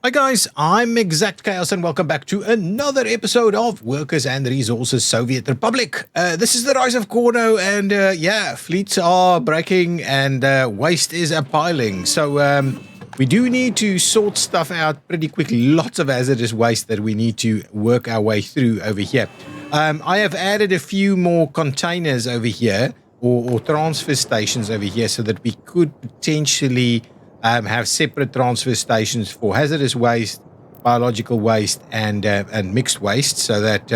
Hi guys, I'm ExactChaos and welcome back to another episode of Workers and Resources Soviet Republic. This is the rise of Cornoe and yeah, fleets are breaking and waste is piling. So we do need to sort stuff out pretty quickly. Lots of hazardous waste that we need to work our way through over here. I have added a few more containers over here or transfer stations over here so that we could potentially have separate transfer stations for hazardous waste, biological waste, and mixed waste, so that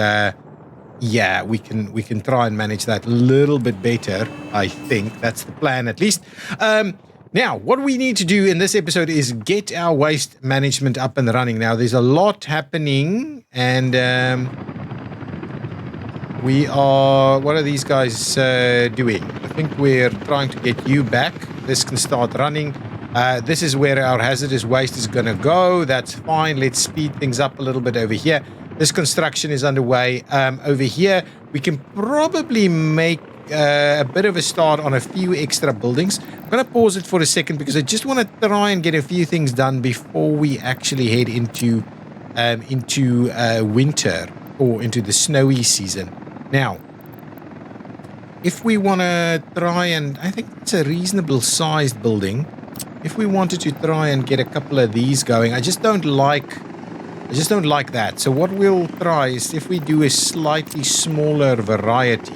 yeah, we can try and manage that a little bit better. I think that's the plan, at least. Now, what we need to do in this episode is get our waste management up and running. Now, there's a lot happening, and we are. What are these guys doing? I think we're trying to get you back. This can start running. This is where our hazardous waste is going to go. That's fine. Let's speed things up a little bit over here. This construction is underway. Over here, we can probably make a bit of a start on a few extra buildings. I'm going to pause it for a second because I just want to try and get a few things done before we actually head into winter or into the snowy season. Now, if we want to try and... I think it's a reasonable sized building. If we wanted to try and get a couple of these going, I just don't like that. So what we'll try is, if we do a slightly smaller variety,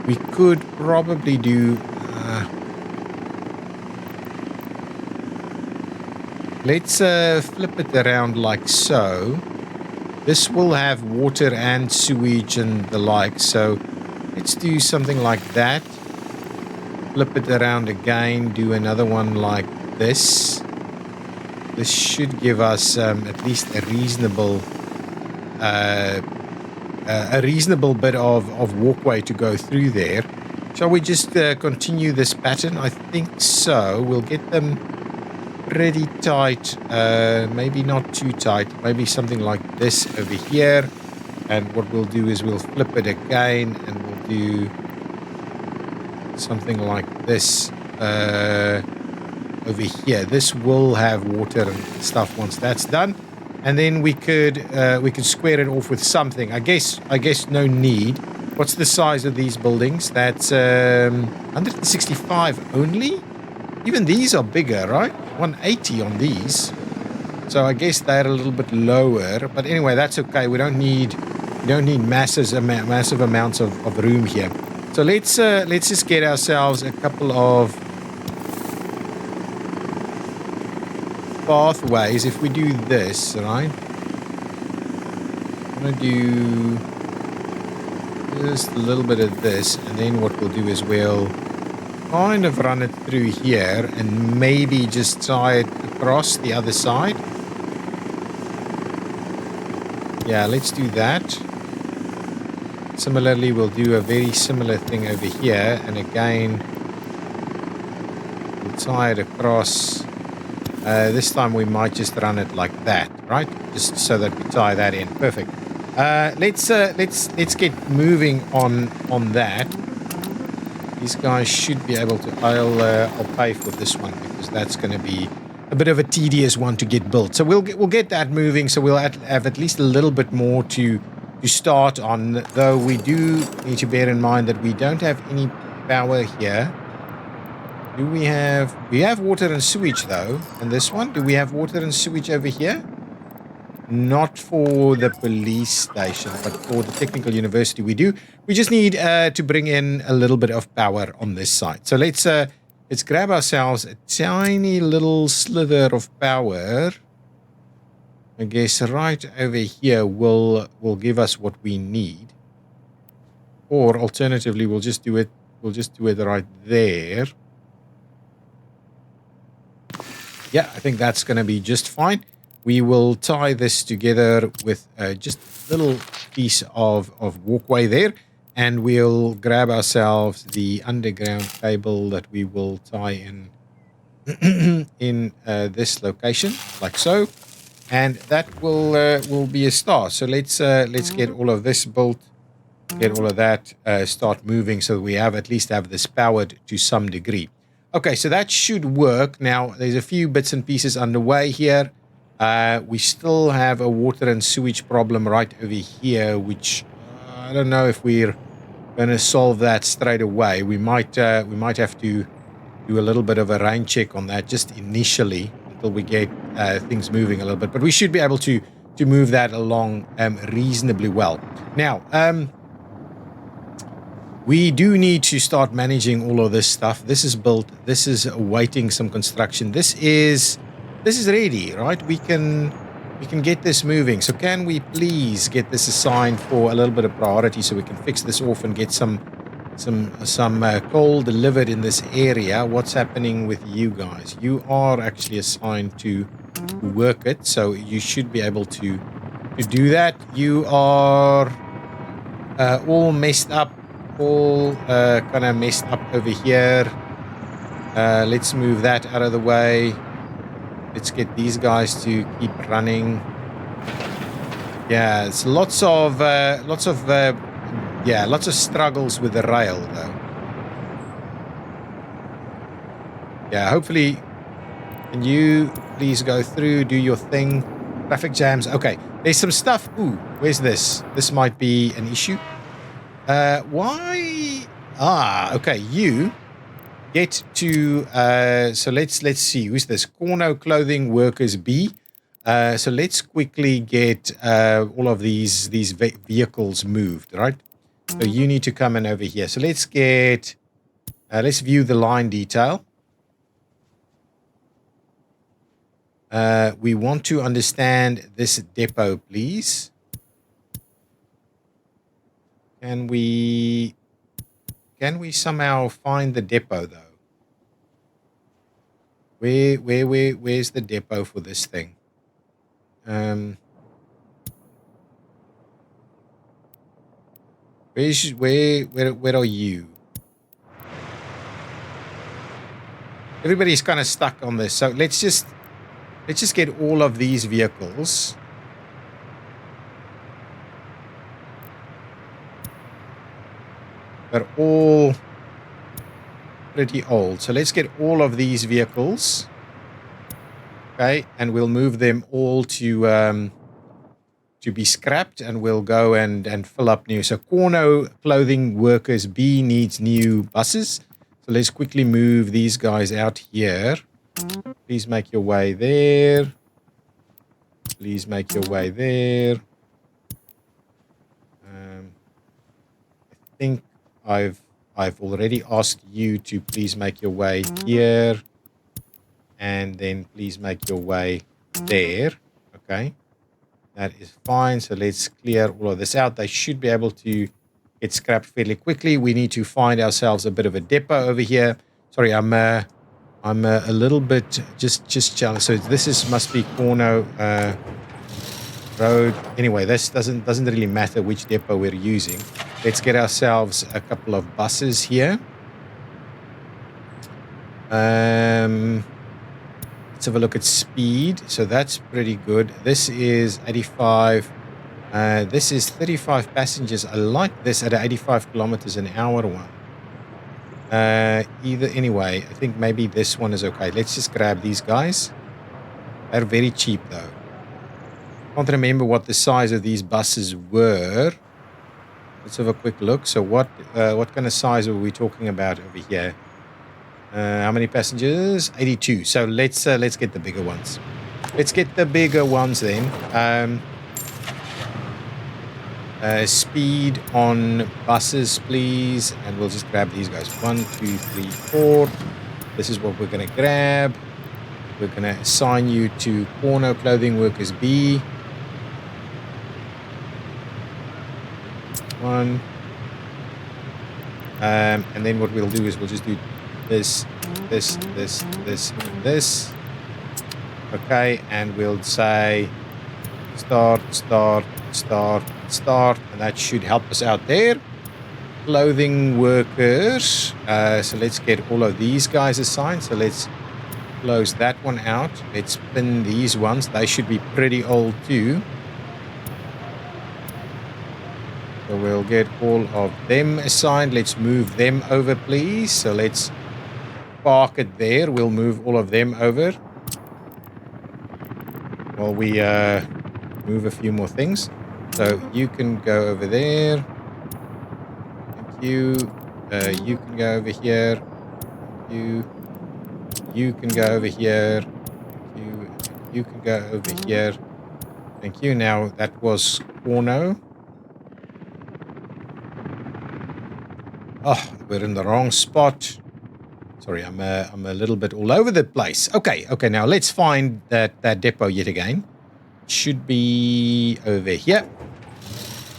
we could probably do let's flip it around like so. This will have water and sewage and the like, so let's do something like that. Flip it around again, do another one like this. This should give us at least a reasonable bit of walkway to go through there. Shall we just continue this pattern? I think so. We'll get them pretty tight, maybe not too tight, maybe something like this over here. And what we'll do is we'll flip it again and we'll do something like this over here. This will have water and stuff once that's done, and then we could square it off with something. I guess no need. What's the size of these buildings? That's 165 only. Even these are bigger, right? 180 on these. So I guess they're a little bit lower. But anyway, that's okay. We don't need massive amounts of room here. So let's just get ourselves a couple of pathways. If we do this, right? I'm going to do just a little bit of this, and then what we'll do is we'll kind of run it through here and maybe just tie it across the other side. Yeah, let's do that. Similarly, we'll do a very similar thing over here, and again, we'll tie it across. This time we might just run it like that, right? Just so that we tie that in. Perfect. Let's get moving on that. These guys should be able to. I'll pay for this one because that's going to be a bit of a tedious one to get built. So we'll get that moving. So we'll have at least a little bit more to start on, though we do need to bear in mind that we don't have any power here. Do we have water and sewage though? And this one, do we have water and sewage over here? Not for the police station, but for the technical university we do. We just need to bring in a little bit of power on this side. So let's grab ourselves a tiny little slither of power. I guess right over here will give us what we need. Or alternatively, we'll just do it right there. Yeah, I think that's going to be just fine. We will tie this together with just a little piece of walkway there, and we'll grab ourselves the underground cable that we will tie in in this location, like so. And that will be a start. So let's get all of this built, get all of that, start moving, so we at least have this powered to some degree. Okay, so that should work. Now, there's a few bits and pieces underway here. We still have a water and sewage problem right over here, which I don't know if we're going to solve that straight away. We might have to do a little bit of a rain check on that just initially until we get things moving a little bit. But we should be able to move that along reasonably well. Now, we do need to start managing all of this stuff. This is built. This is awaiting some construction. This is ready, right? We can get this moving. So can we please get this assigned for a little bit of priority so we can fix this off and get some coal delivered in this area? What's happening with you guys? You are actually assigned to work it, so you should be able to do that. You are all messed up. All kind of messed up over here. Let's move that out of the way. Let's get these guys to keep running. Yeah, it's lots of struggles with the rail though. Yeah, hopefully, can you please go through, do your thing? Traffic jams. Okay, there's some stuff. Ooh, where's this? This might be an issue. Why? Okay, you get to, so let's see, who's this? Cornoe Clothing Workers B. So let's quickly get all of these vehicles moved, right? So you need to come in over here. So let's get, let's view the line detail. We want to understand this depot, please. Can we somehow find the depot though? Where's the depot for this thing? Where are you? Everybody's kind of stuck on this, so let's just get all of these vehicles. They're all pretty old. So let's get all of these vehicles. Okay, and we'll move them all to be scrapped, and we'll go and fill up new. So Cornoe Clothing Workers B needs new buses. So let's quickly move these guys out here. Please make your way there. Please make your way there. I think I've already asked you to please make your way here, and then please make your way there. Okay, that is fine. So let's clear all of this out. They should be able to get scrapped fairly quickly. We need to find ourselves a bit of a depot over here. Sorry, I'm a little bit just challenged. So this must be Cornoe Road. Anyway, this doesn't really matter which depot we're using. Let's get ourselves a couple of buses here. Let's have a look at speed. So that's pretty good. This is 85. This is 35 passengers. I like this at 85 kilometers an hour one. Anyway, I think maybe this one is okay. Let's just grab these guys. They're very cheap though. Can't remember what the size of these buses were. Let's have a quick look. So what kind of size are we talking about over here? How many passengers? 82. So let's get the bigger ones. Let's get the bigger ones then. Speed on buses, please. And we'll just grab these guys. 1, 2, 3, 4. This is what we're going to grab. We're going to assign you to Cornoe Clothing Workers B. 1. And then what we'll do is we'll just do this, and this. Okay, and we'll say start, and that should help us out there. Clothing workers. So let's get all of these guys assigned. So let's close that one out. Let's pin these ones. They should be pretty old too. So we'll get all of them assigned. Let's move them over, please. So let's park it there. We'll move all of them over. while we move a few more things. So you can go over there. Thank you. You can go over here. Thank you. You can go over here. Thank you. You can go over here. Thank you. Now that was Cornoe. Oh, we're in the wrong spot. Sorry, I'm a little bit all over the place. Okay. Now let's find that depot yet again. It should be over here.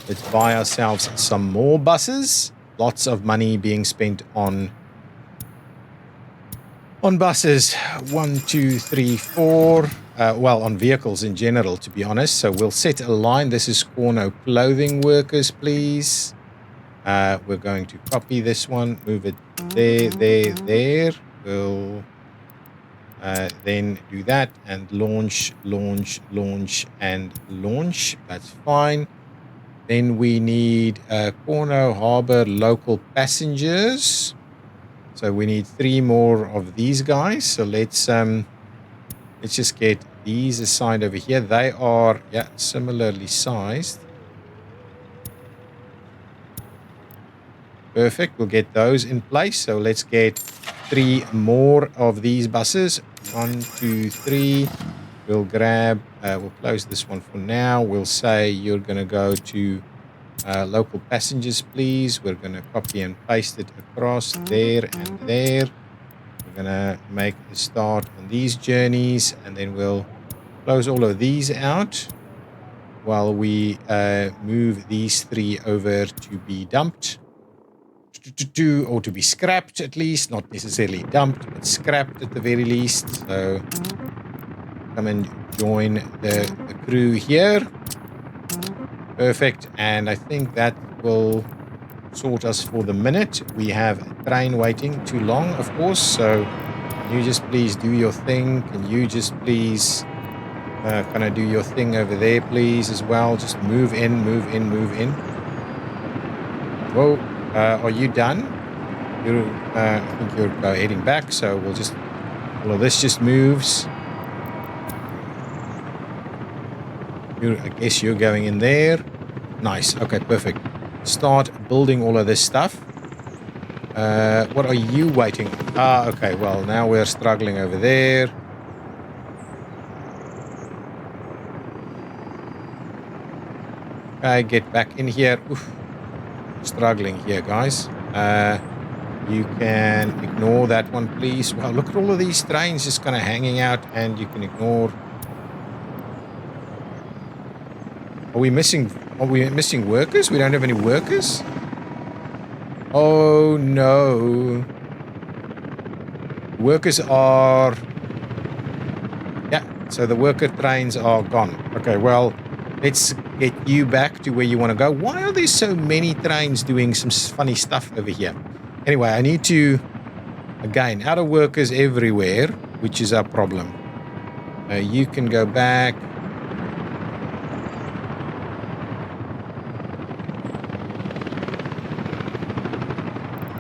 Let's buy ourselves some more buses. Lots of money being spent on buses. 1, 2, 3, 4. Well, on vehicles in general, to be honest. So we'll set a line. This is Cornoe clothing workers, please. We're going to copy this one, move it there. We'll then do that and launch, and launch. That's fine. Then we need Cornoe Harbor local passengers. So we need 3 more of these guys. So let's just get these assigned over here. They are similarly sized. Perfect. We'll get those in place. So let's get 3 more of these buses. 1, 2, 3. We'll grab, we'll close this one for now. We'll say you're going to go to local passengers, please. We're going to copy and paste it across there and there. We're going to make a start on these journeys, and then we'll close all of these out while we move these 3 over to be dumped. Or to be scrapped at least, not necessarily dumped, but scrapped at the very least. So come and join the crew here. Perfect. And I think that will sort us for the minute. We have a train waiting too long, of course. So can you just please do your thing? Can you just please kind of do your thing over there, please, as well? Just move in. Whoa. Are you done? I think you're heading back, so we'll just... All of this just moves. I guess you're going in there. Nice. Okay, perfect. Start building all of this stuff. What are you waiting? Okay, well, now we're struggling over there. Okay, get back in here. Oof. Struggling here, guys. You can ignore that one, please. Wow, look at all of these trains just kind of hanging out, and you can ignore. Are we missing workers? We don't have any workers? Oh no. Workers are... Yeah, so the worker trains are gone. Okay, well, let's get you back to where you want to go. Why are there so many trains doing some funny stuff over here? Anyway, I need to, again, out of workers everywhere, which is our problem. You can go back.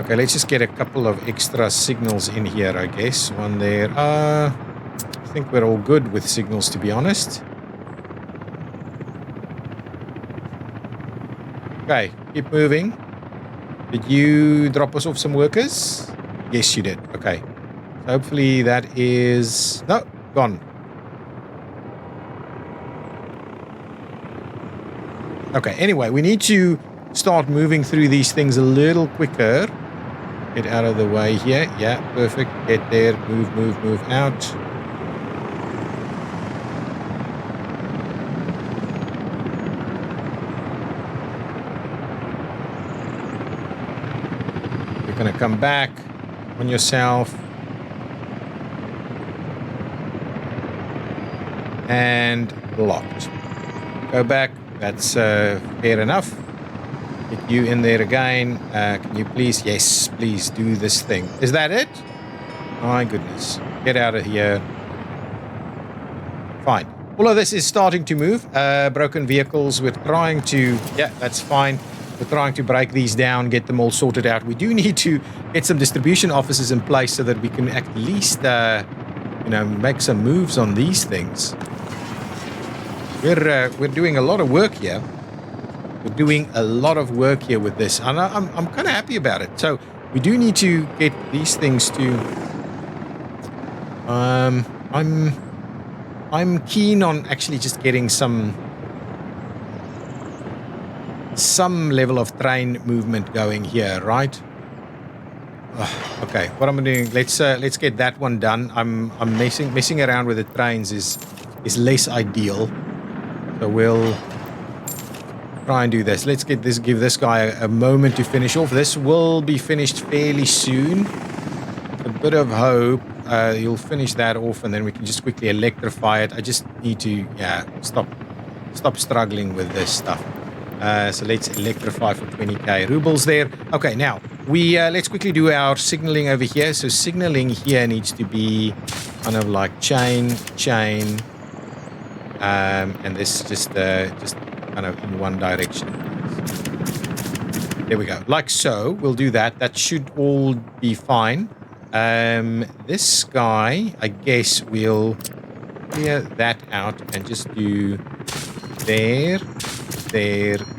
Okay, let's just get a couple of extra signals in here, I guess. One there. I think we're all good with signals, to be honest. Okay, keep moving. Did you drop us off some workers? Yes, you did. Okay. So hopefully that is... No, gone. Okay, anyway, we need to start moving through these things a little quicker. Get out of the way here. Yeah, perfect. Get there. Move out. Gonna come back on yourself and blocked. Go back. That's fair enough. Get you in there again. Can you please? Yes, please do this thing. Is that it? My goodness. Get out of here. Fine. All of this is starting to move. Broken vehicles. We're trying to... Yeah, that's fine. We're trying to break these down, get them all sorted out. We do need to get some distribution offices in place so that we can at least, make some moves on these things. We're doing a lot of work here. We're doing a lot of work here with this, and I'm kind of happy about it. So we do need to get these things to. I'm keen on actually just getting some level of train movement going here, right? Okay, what I'm doing? Let's get that one done. I'm messing around with the trains is less ideal, so we'll try and do this. Let's give this guy a moment to finish off. This will be finished fairly soon. A bit of hope. You'll finish that off, and then we can just quickly electrify it. I just need to stop struggling with this stuff. So let's electrify for 20k rubles there. Okay, now we let's quickly do our signaling over here. So signaling here needs to be kind of like chain, and this just kind of in one direction. There we go, like so. We'll do that. That should all be fine. This guy, I guess we'll clear that out and just do there,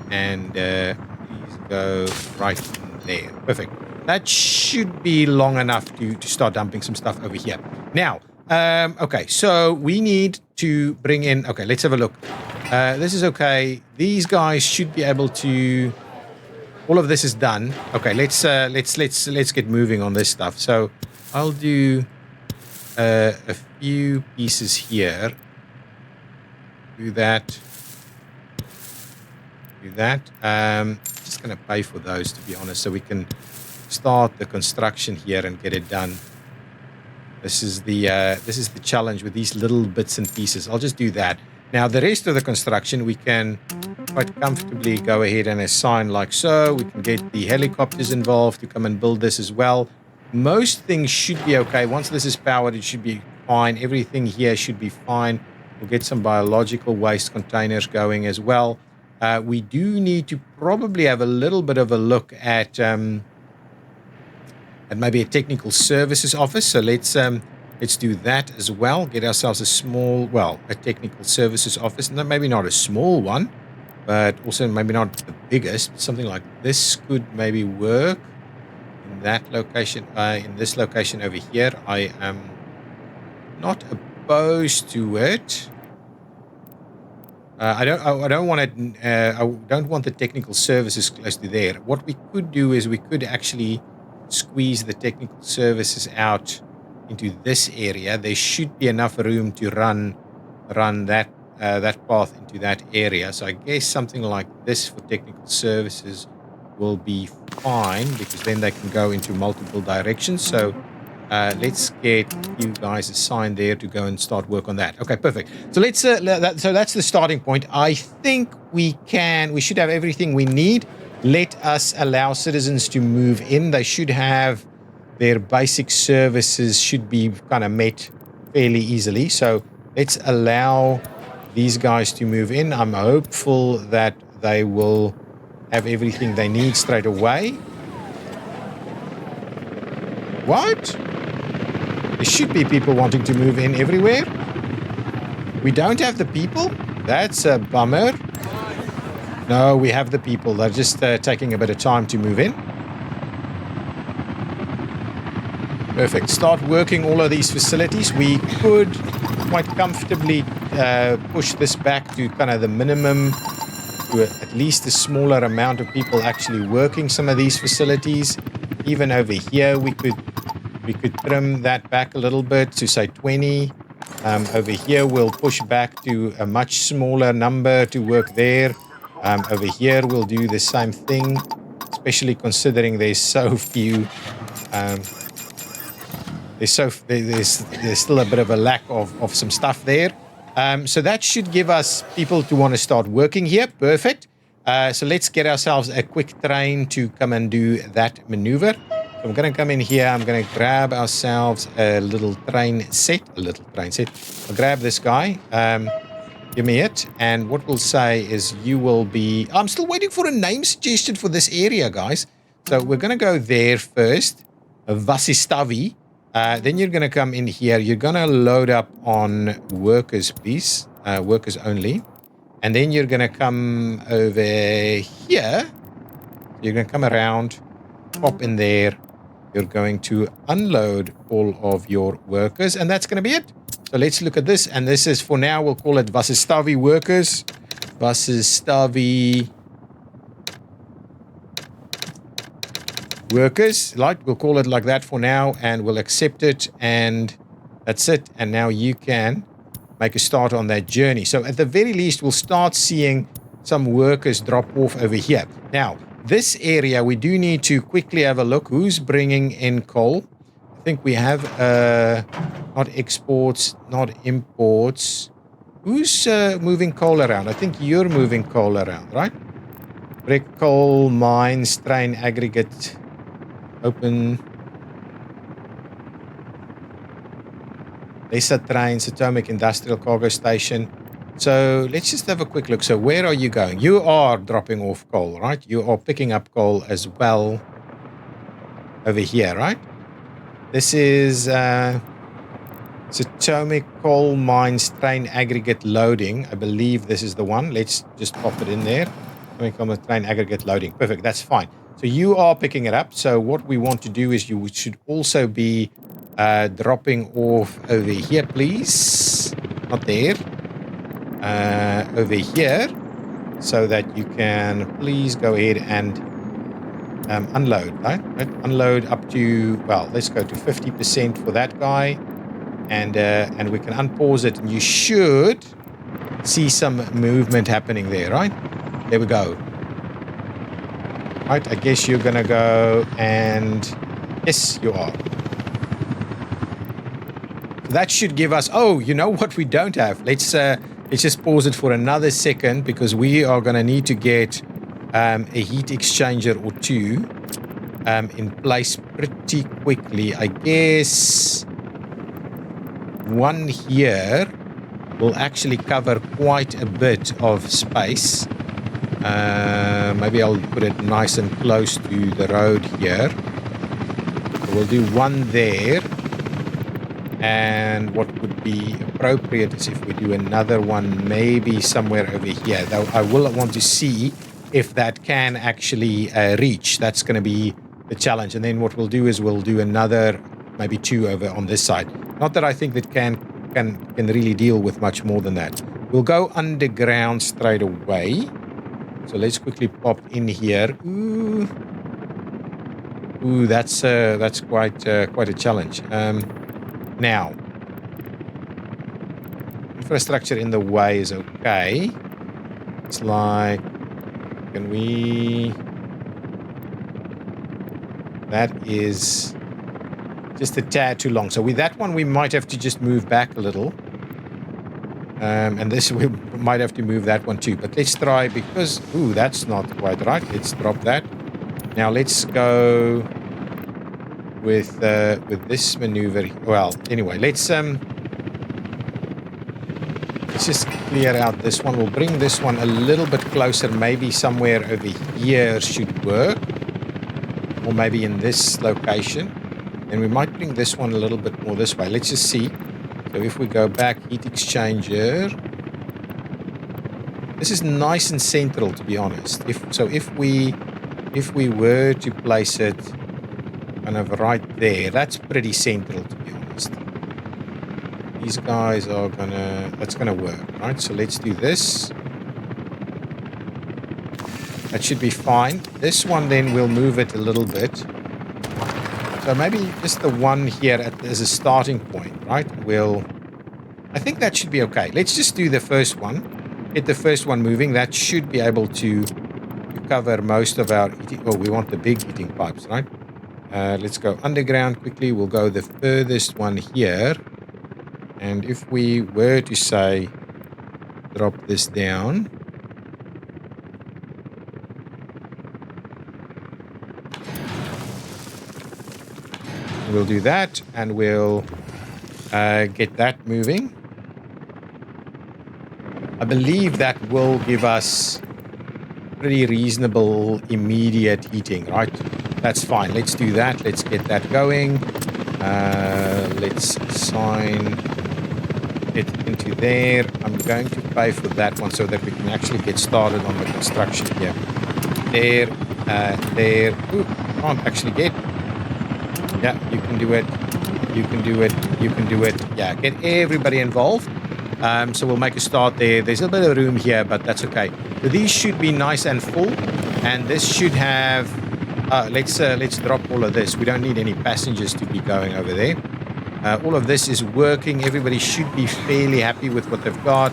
and please go right in there. Perfect. That should be long enough to start dumping some stuff over here. Now, okay, so we need to bring in. Okay, let's have a look. This is okay. These guys should be able to. All of this is done. Okay, let's get moving on this stuff. So I'll do a few pieces here. Do that. Just gonna pay for those, to be honest, so we can start the construction here and get it done. This is the challenge with these little bits and pieces. I'll just do that. Now the rest of the construction we can quite comfortably go ahead and assign like so. We can get the helicopters involved to come and build this as well. Most things should be okay. Once this is powered, it should be fine. Everything here should be fine. We'll get some biological waste containers going as well. We do need to probably have a little bit of a look at maybe a technical services office. So let's do that as well. Get ourselves a technical services office. No, maybe not a small one, but also maybe not the biggest. Something like this could maybe work in that location. In this location over here, I am not opposed to it. I don't want the technical services close to there. What we could do is we could actually squeeze the technical services out into this area. There should be enough room to run that path into that area. So I guess something like this for technical services will be fine, because then they can go into multiple directions. So let's get you guys assigned there to go and start work on that. Okay, perfect. So let's so that's the starting point. I think we should have everything we need. Let us allow citizens to move in. They should have their basic services should be kind of met fairly easily. So let's allow these guys to move in. I'm hopeful that they will have everything they need straight away. What? There should be people wanting to move in everywhere. We don't have the people? That's a bummer. No, we have the people. They're just taking a bit of time to move in. Perfect. Start working all of these facilities. We could quite comfortably push this back to kind of the minimum, to at least a smaller amount of people actually working some of these facilities. Even over here, we could trim that back a little bit to say 20. Over here, we'll push back to a much smaller number to work there. Over here, we'll do the same thing, especially considering there's so few. There's still a bit of a lack of some stuff there. So that should give us people to want to start working here. Perfect. So let's get ourselves a quick train to come and do that maneuver. So I'm going to come in here. I'm going to grab ourselves a little train set. I'll grab this guy. Give me it. And what we'll say is you will be... I'm still waiting for a name suggestion for this area, guys. So we're going to go there first. Vasistavi. Then you're going to come in here. You're going to load up on workers, please. Workers only. And then you're going to come over here. You're going to come around, pop in there. You're going to unload all of your workers, and that's going to be it. So let's look at this. And this is, for now, we'll call it Vasestavi workers. Vasestavi workers. Like, we'll call it like that for now, and we'll accept it. And that's it. And now you can make a start on that journey. So at the very least, we'll start seeing some workers drop off over here. Now, this area, we do need to quickly have a look. Who's bringing in coal? I think we have, not exports, not imports. Who's moving coal around? I think you're moving coal around, right? Brick, coal, mines, train, aggregate, open. Lesser trains, atomic industrial cargo station. So let's just have a quick look. So where are you going? You are dropping off coal, right? You are picking up coal as well over here, right? This is atomic coal mines train aggregate loading. I believe this is the one. Let's just pop it in there. Atomic coal mines train aggregate loading. Perfect. That's fine. So you are picking it up. So what we want to do is you should also be dropping off over here, please. Not there. Over here, so that you can please go ahead and unload, right? Unload up to, well, let's go to 50% for that guy, and we can unpause it, and you should see some movement happening there, right? There we go. Right, I guess you're gonna go, and yes, you are. So that should give us, oh, you know what we don't have? Let's just pause it for another second, because we are going to need to get a heat exchanger or two in place pretty quickly. I guess one here will actually cover quite a bit of space. Maybe I'll put it nice and close to the road here. So we'll do one there. And what would be appropriate is if we do another one maybe somewhere over here. Though I will want to see if that can actually reach. That's going to be the challenge. And then what we'll do is we'll do another, maybe two over on this side. Not that I think that can really deal with much more than that. We'll go underground straight away. So let's quickly pop in here. Ooh, that's quite a challenge. Now, infrastructure in the way is okay. It's like, can we... That is just a tad too long. So with that one, we might have to just move back a little. And this, we might have to move that one too. But let's try, because... Ooh, that's not quite right. Let's drop that. Now let's go... with this maneuver. Well, anyway, let's just clear out this one. We'll bring this one a little bit closer. Maybe somewhere over here should work, or maybe in this location. And we might bring this one a little bit more this way. Let's just see. So if we go back, heat exchanger. This is nice and central, to be honest. If we were to place it kind of right there, that's pretty central, to be honest. These guys are that's gonna work, right? So let's do this. That should be fine. This one, then we'll move it a little bit. So maybe just the one here as a starting point, right? I think that should be okay. Let's just do the first one. Get the first one moving. That should be able to cover most of our eating. Oh, we want the big heating pipes, right? Let's go underground quickly. We'll go the furthest one here. And if we were to say, drop this down. We'll do that, and we'll get that moving. I believe that will give us pretty reasonable immediate heating, right? That's fine. Let's do that. Let's get that going. Let's assign it into there. I'm going to pay for that one so that we can actually get started on the construction here. There, there. Ooh, can't actually get. Yeah, you can do it. You can do it. You can do it. Yeah, get everybody involved. So we'll make a start there. There's a bit of room here, but that's okay. So these should be nice and full, and this should have. Let's drop all of this. We don't need any passengers to be going over there. All of this is working. Everybody should be fairly happy with what they've got.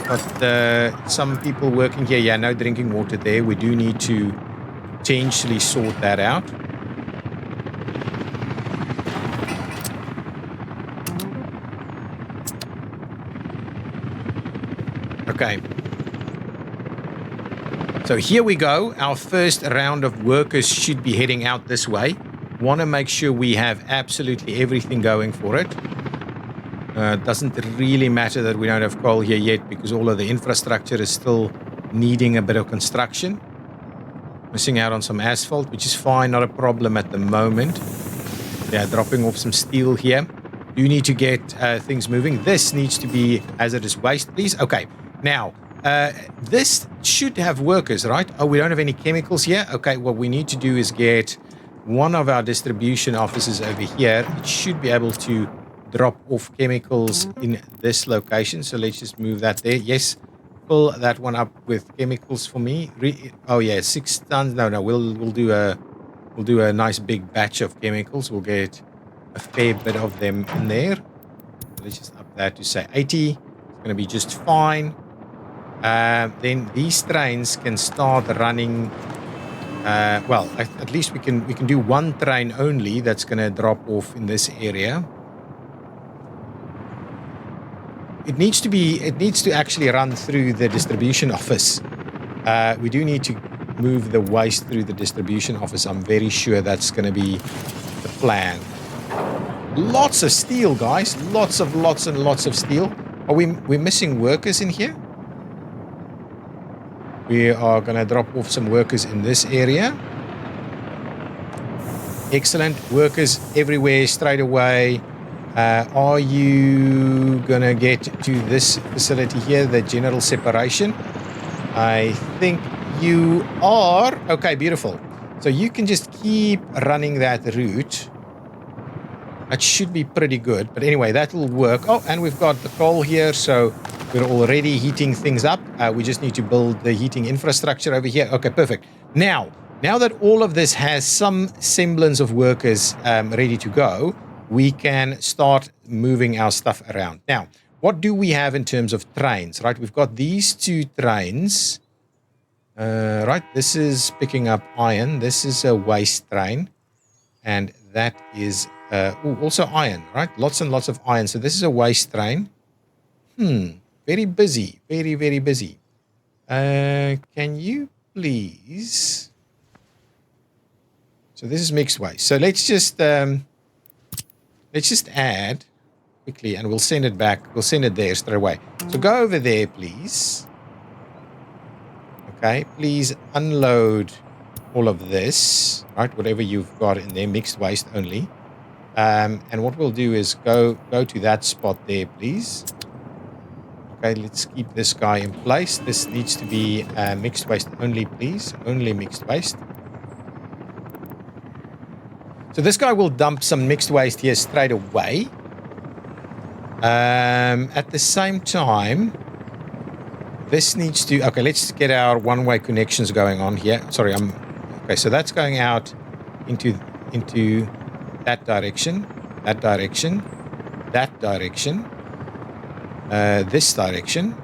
Got some people working here. Yeah, no drinking water there. We do need to potentially sort that out. Okay. So here we go. Our first round of workers should be heading out this way. Want to make sure we have absolutely everything going for it. Doesn't really matter that we don't have coal here yet because all of the infrastructure is still needing a bit of construction. Missing out on some asphalt, which is fine, not a problem at the moment. Yeah, dropping off some steel here. You need to get things moving. This needs to be hazardous waste, please. Okay, now, this should have workers, right? Oh, we don't have any chemicals here? Okay, what we need to do is get one of our distribution offices over here. It should be able to drop off chemicals in this location. So let's just move that there. Yes, fill that one up with chemicals for me. Oh yeah, 6 tons. No, we'll do a nice big batch of chemicals. We'll get a fair bit of them in there. Let's just up that to say 80. It's going to be just fine. Then these trains can start running. Well, at least we can do one train only that's going to drop off in this area. It needs to actually run through the distribution office. We do need to move the waste through the distribution office. I'm very sure that's going to be the plan. Lots of steel, guys. Lots and lots of steel. Are we're missing workers in here? We are going to drop off some workers in this area. Excellent. Workers everywhere straight away. Are you going to get to this facility here, the general separation? I think you are. Okay, beautiful. So you can just keep running that route. That should be pretty good. But anyway, that will work. Oh, and we've got the coal here, so we're already heating things up. We just need to build the heating infrastructure over here. Okay, perfect. Now that all of this has some semblance of workers ready to go, we can start moving our stuff around. Now, what do we have in terms of trains, right? We've got these 2 trains. Right, this is picking up iron. This is a waste train. And that is also iron, right? Lots and lots of iron. So this is a waste train. Very busy. Very, very busy. Can you please... So this is mixed waste. So let's just add quickly and we'll send it back. We'll send it there straight away. So go over there, please. Okay, please unload all of this, right? Whatever you've got in there, mixed waste only. And what we'll do is go to that spot there, please. Okay, let's keep this guy in place. This needs to be mixed waste only, please. Only mixed waste. So this guy will dump some mixed waste here straight away. At the same time, this needs to... Okay, let's get our one-way connections going on here. Sorry, okay, so that's going out into that direction, that direction, that direction, this direction.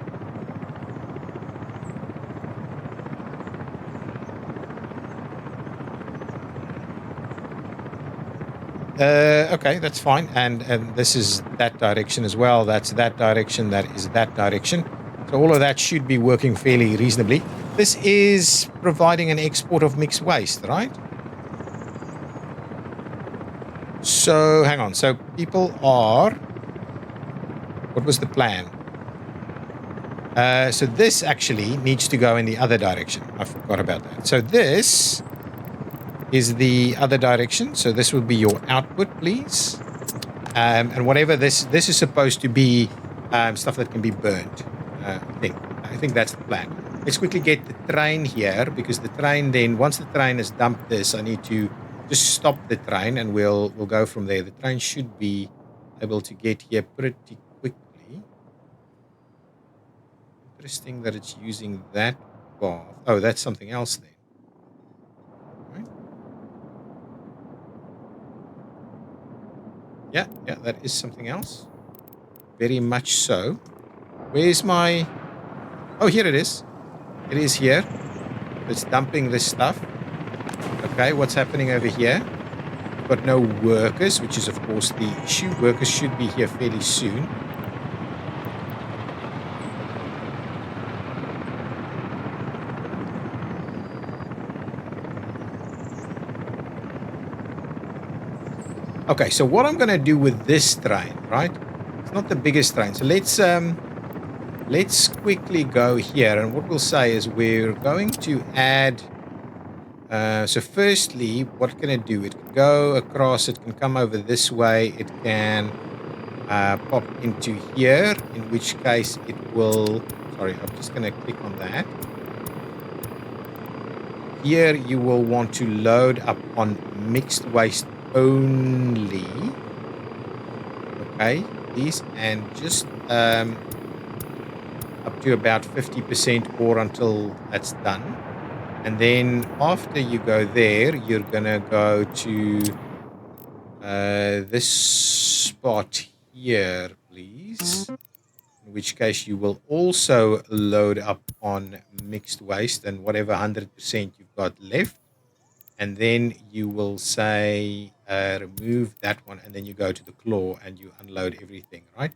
Okay, that's fine. And this is that direction as well. That's that direction. That is that direction. So all of that should be working fairly reasonably. This is providing an export of mixed waste, right? So, hang on. So people are... What was the plan? So this actually needs to go in the other direction. I forgot about that. So this is the other direction. So this will be your output, please. And whatever this is supposed to be stuff that can be burnt. I think that's the plan. Let's quickly get the train here, because the train then, once the train has dumped this, I need to just stop the train and we'll go from there. The train should be able to get here pretty quickly. Interesting that it's using that path. Oh, that's something else then. Right. Yeah, that is something else. Very much so. Where's my... Oh, here it is. It is here. It's dumping this stuff. Okay, what's happening over here? Got no workers, which is of course the issue. Workers should be here fairly soon. Okay, so what I'm going to do with this train, right? It's not the biggest train. So let's quickly go here, and what we'll say is we're going to add... so firstly, what can it do? It can go across, it can come over this way, it can pop into here, in which case it will... Sorry, I'm just going to click on that. Here you will want to load up on mixed waste only. Okay, these, and just up to about 50% or until that's done. And then after you go there, you're gonna go to this spot here, please. In which case you will also load up on mixed waste and whatever 100% you've got left. And then you will say remove that one, and then you go to the claw and you unload everything, right?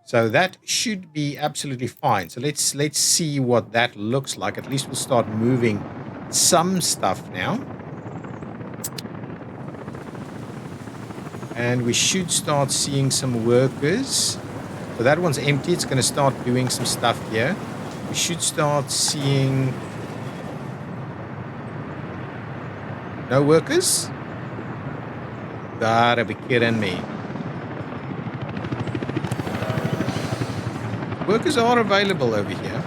So that should be absolutely fine. So let's see what that looks like. At least we'll start moving some stuff now. And we should start seeing some workers. So that one's empty. It's going to start doing some stuff here. We should start seeing... No workers? Gotta be kidding me. Workers are available over here.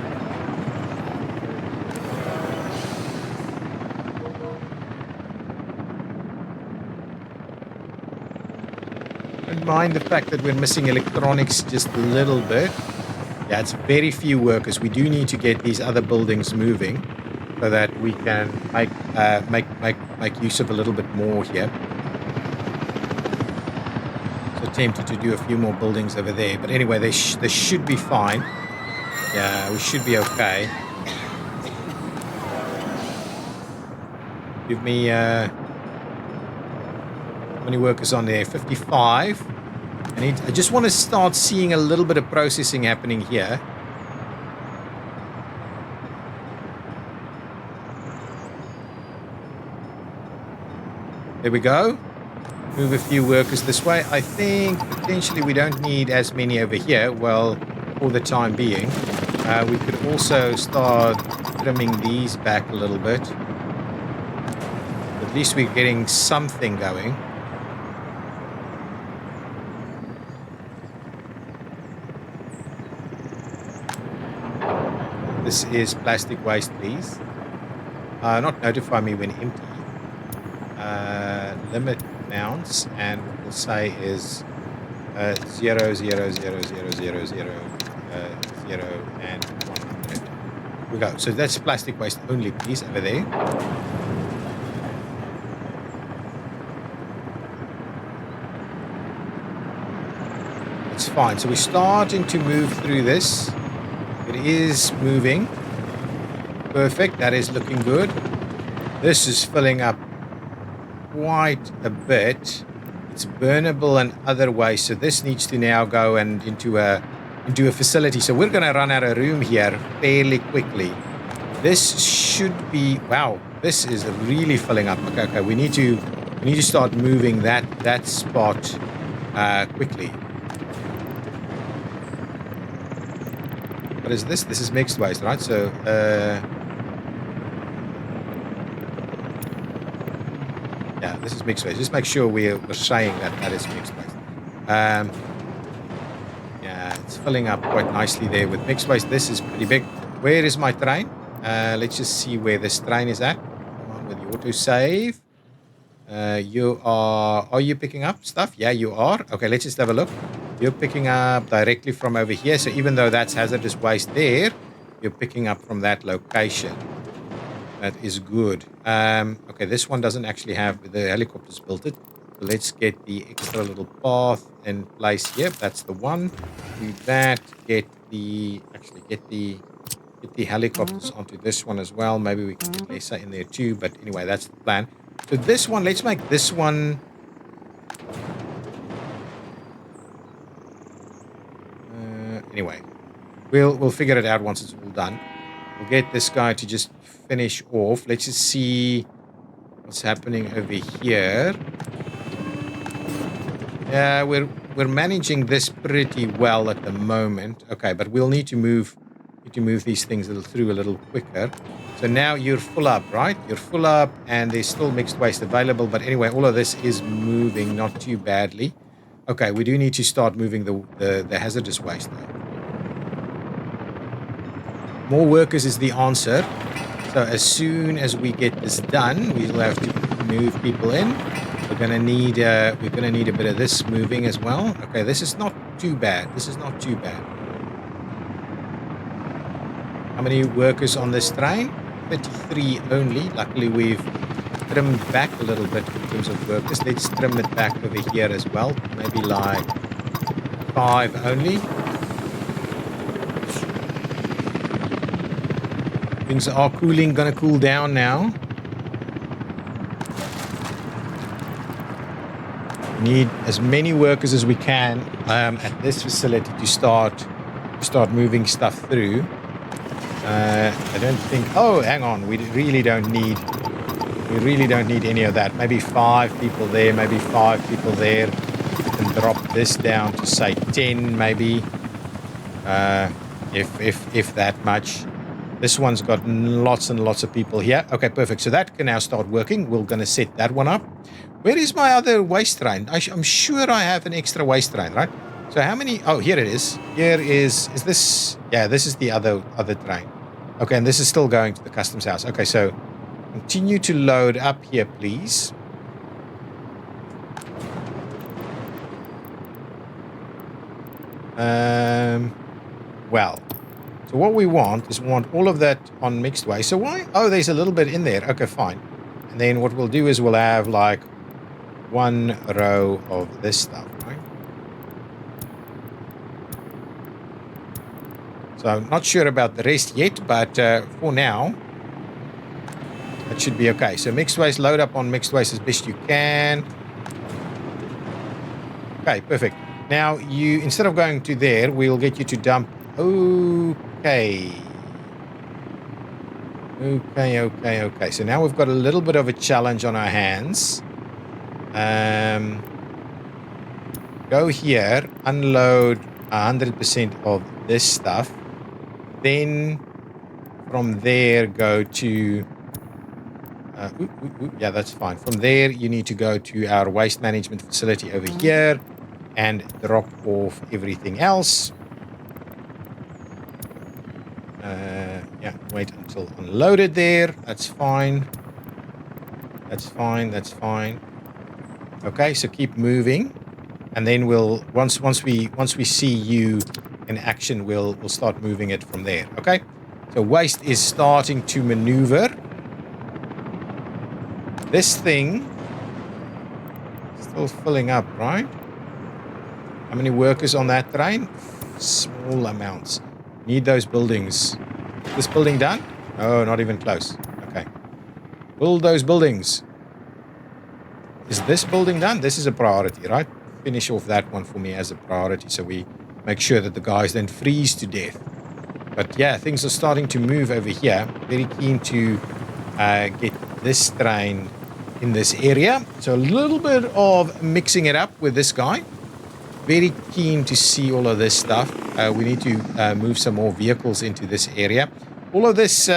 Don't mind the fact that we're missing electronics just a little bit. Yeah, it's very few workers. We do need to get these other buildings moving so that we can make use of a little bit more here. So tempted to do a few more buildings over there, but anyway, they should be fine. Yeah, we should be okay. Give me how many workers on there? 55. I just want to start seeing a little bit of processing happening here. There we go. Move a few workers this way. I think potentially we don't need as many over here. Well, for the time being. We could also start trimming these back a little bit. At least we're getting something going. This is plastic waste, please. Not notify me when empty. Limit amounts, and what we'll say is 0, 0, 0, 0, 0, 0, 0, and 100. Here we go. So that's plastic waste only, please, over there. It's fine. So we're starting to move through this. It is moving. Perfect. That is looking good. This is filling up quite a bit. It's burnable in other ways, so this needs to now go and into a facility. So we're going to run out of room here fairly quickly. This should be... Wow, this is really filling up. Okay, we need to start moving that spot quickly. What is this? This is mixed waste, right? So yeah, this is mixed waste. Just make sure we're saying that is mixed waste. Yeah, it's filling up quite nicely there with mixed waste. This is pretty big. Where is my train? Let's just see where this train is at. Come on with the autosave. Are you picking up stuff? Yeah, you are. Okay, let's just have a look. You're picking up directly from over here. So even though that's hazardous waste there, you're picking up from that location. That is good. Okay, this one doesn't actually have the helicopters built it. So let's get the extra little path in place here. That's the one. Do that. Get the helicopters onto this one as well. Maybe we can get Lisa in there too. But anyway, that's the plan. So this one, let's make this one. Anyway, we'll figure it out once it's all done. We'll get this guy to just finish off. Let's just see what's happening over here. Yeah, we're managing this pretty well at the moment. Okay, but we'll need to move these things through a little quicker. So now you're full up, right? You're full up, and there's still mixed waste available. But anyway, all of this is moving not too badly. Okay, we do need to start moving the hazardous waste though. More workers is the answer. So as soon as we get this done, we'll have to move people in. We're gonna need a bit of this moving as well. Okay, this is not too bad. This is not too bad. How many workers on this train? 33 only. Luckily, we've trimmed back a little bit in terms of workers. Let's trim it back over here as well. Maybe like 5 only. Things are gonna cool down now. We need as many workers as we can at this facility to start moving stuff through. I don't think. Oh, hang on. We really don't need any of that. Maybe 5 people there. Maybe 5 people there. We can drop this down to say 10, maybe. If that much. This one's got lots and lots of people here. Okay, perfect. So that can now start working. We're going to set that one up. Where is my other waste train? I'm sure I have an extra waste train, right? So how many? Oh, here it is. Here is this? Yeah, this is the other train. Okay, and this is still going to the customs house. Okay, so continue to load up here, please. Well, so what we want is all of that on mixed waste. So why? Oh, there's a little bit in there. Okay, fine. And then what we'll do is we'll have like 1 row of this stuff, right? So I'm not sure about the rest yet, but for now, that should be okay. So mixed waste, load up on mixed waste as best you can. Okay, perfect. Now, instead of going to there, we'll get you to dump. Okay. So now we've got a little bit of a challenge on our hands. Go here, unload 100% of this stuff. Then from there, go to... yeah, that's fine. From there, you need to go to our waste management facility over here and drop off everything else. Yeah, wait until unloaded there. That's fine. That's fine. Okay, so keep moving, and then we'll once we see you in action, we'll start moving it from there. Okay, so waste is starting to maneuver. This thing still filling up, right? How many workers on that train? Small amounts. Need those buildings. This building done? Oh, not even close. Okay. Build those buildings. Is this building done? This is a priority, right? Finish off that one for me as a priority so we make sure that the guys then freeze to death. But yeah, things are starting to move over here. Very keen to get this train in this area. So a little bit of mixing it up with this guy. Very keen to see all of this stuff. We need to move some more vehicles into this area. All of this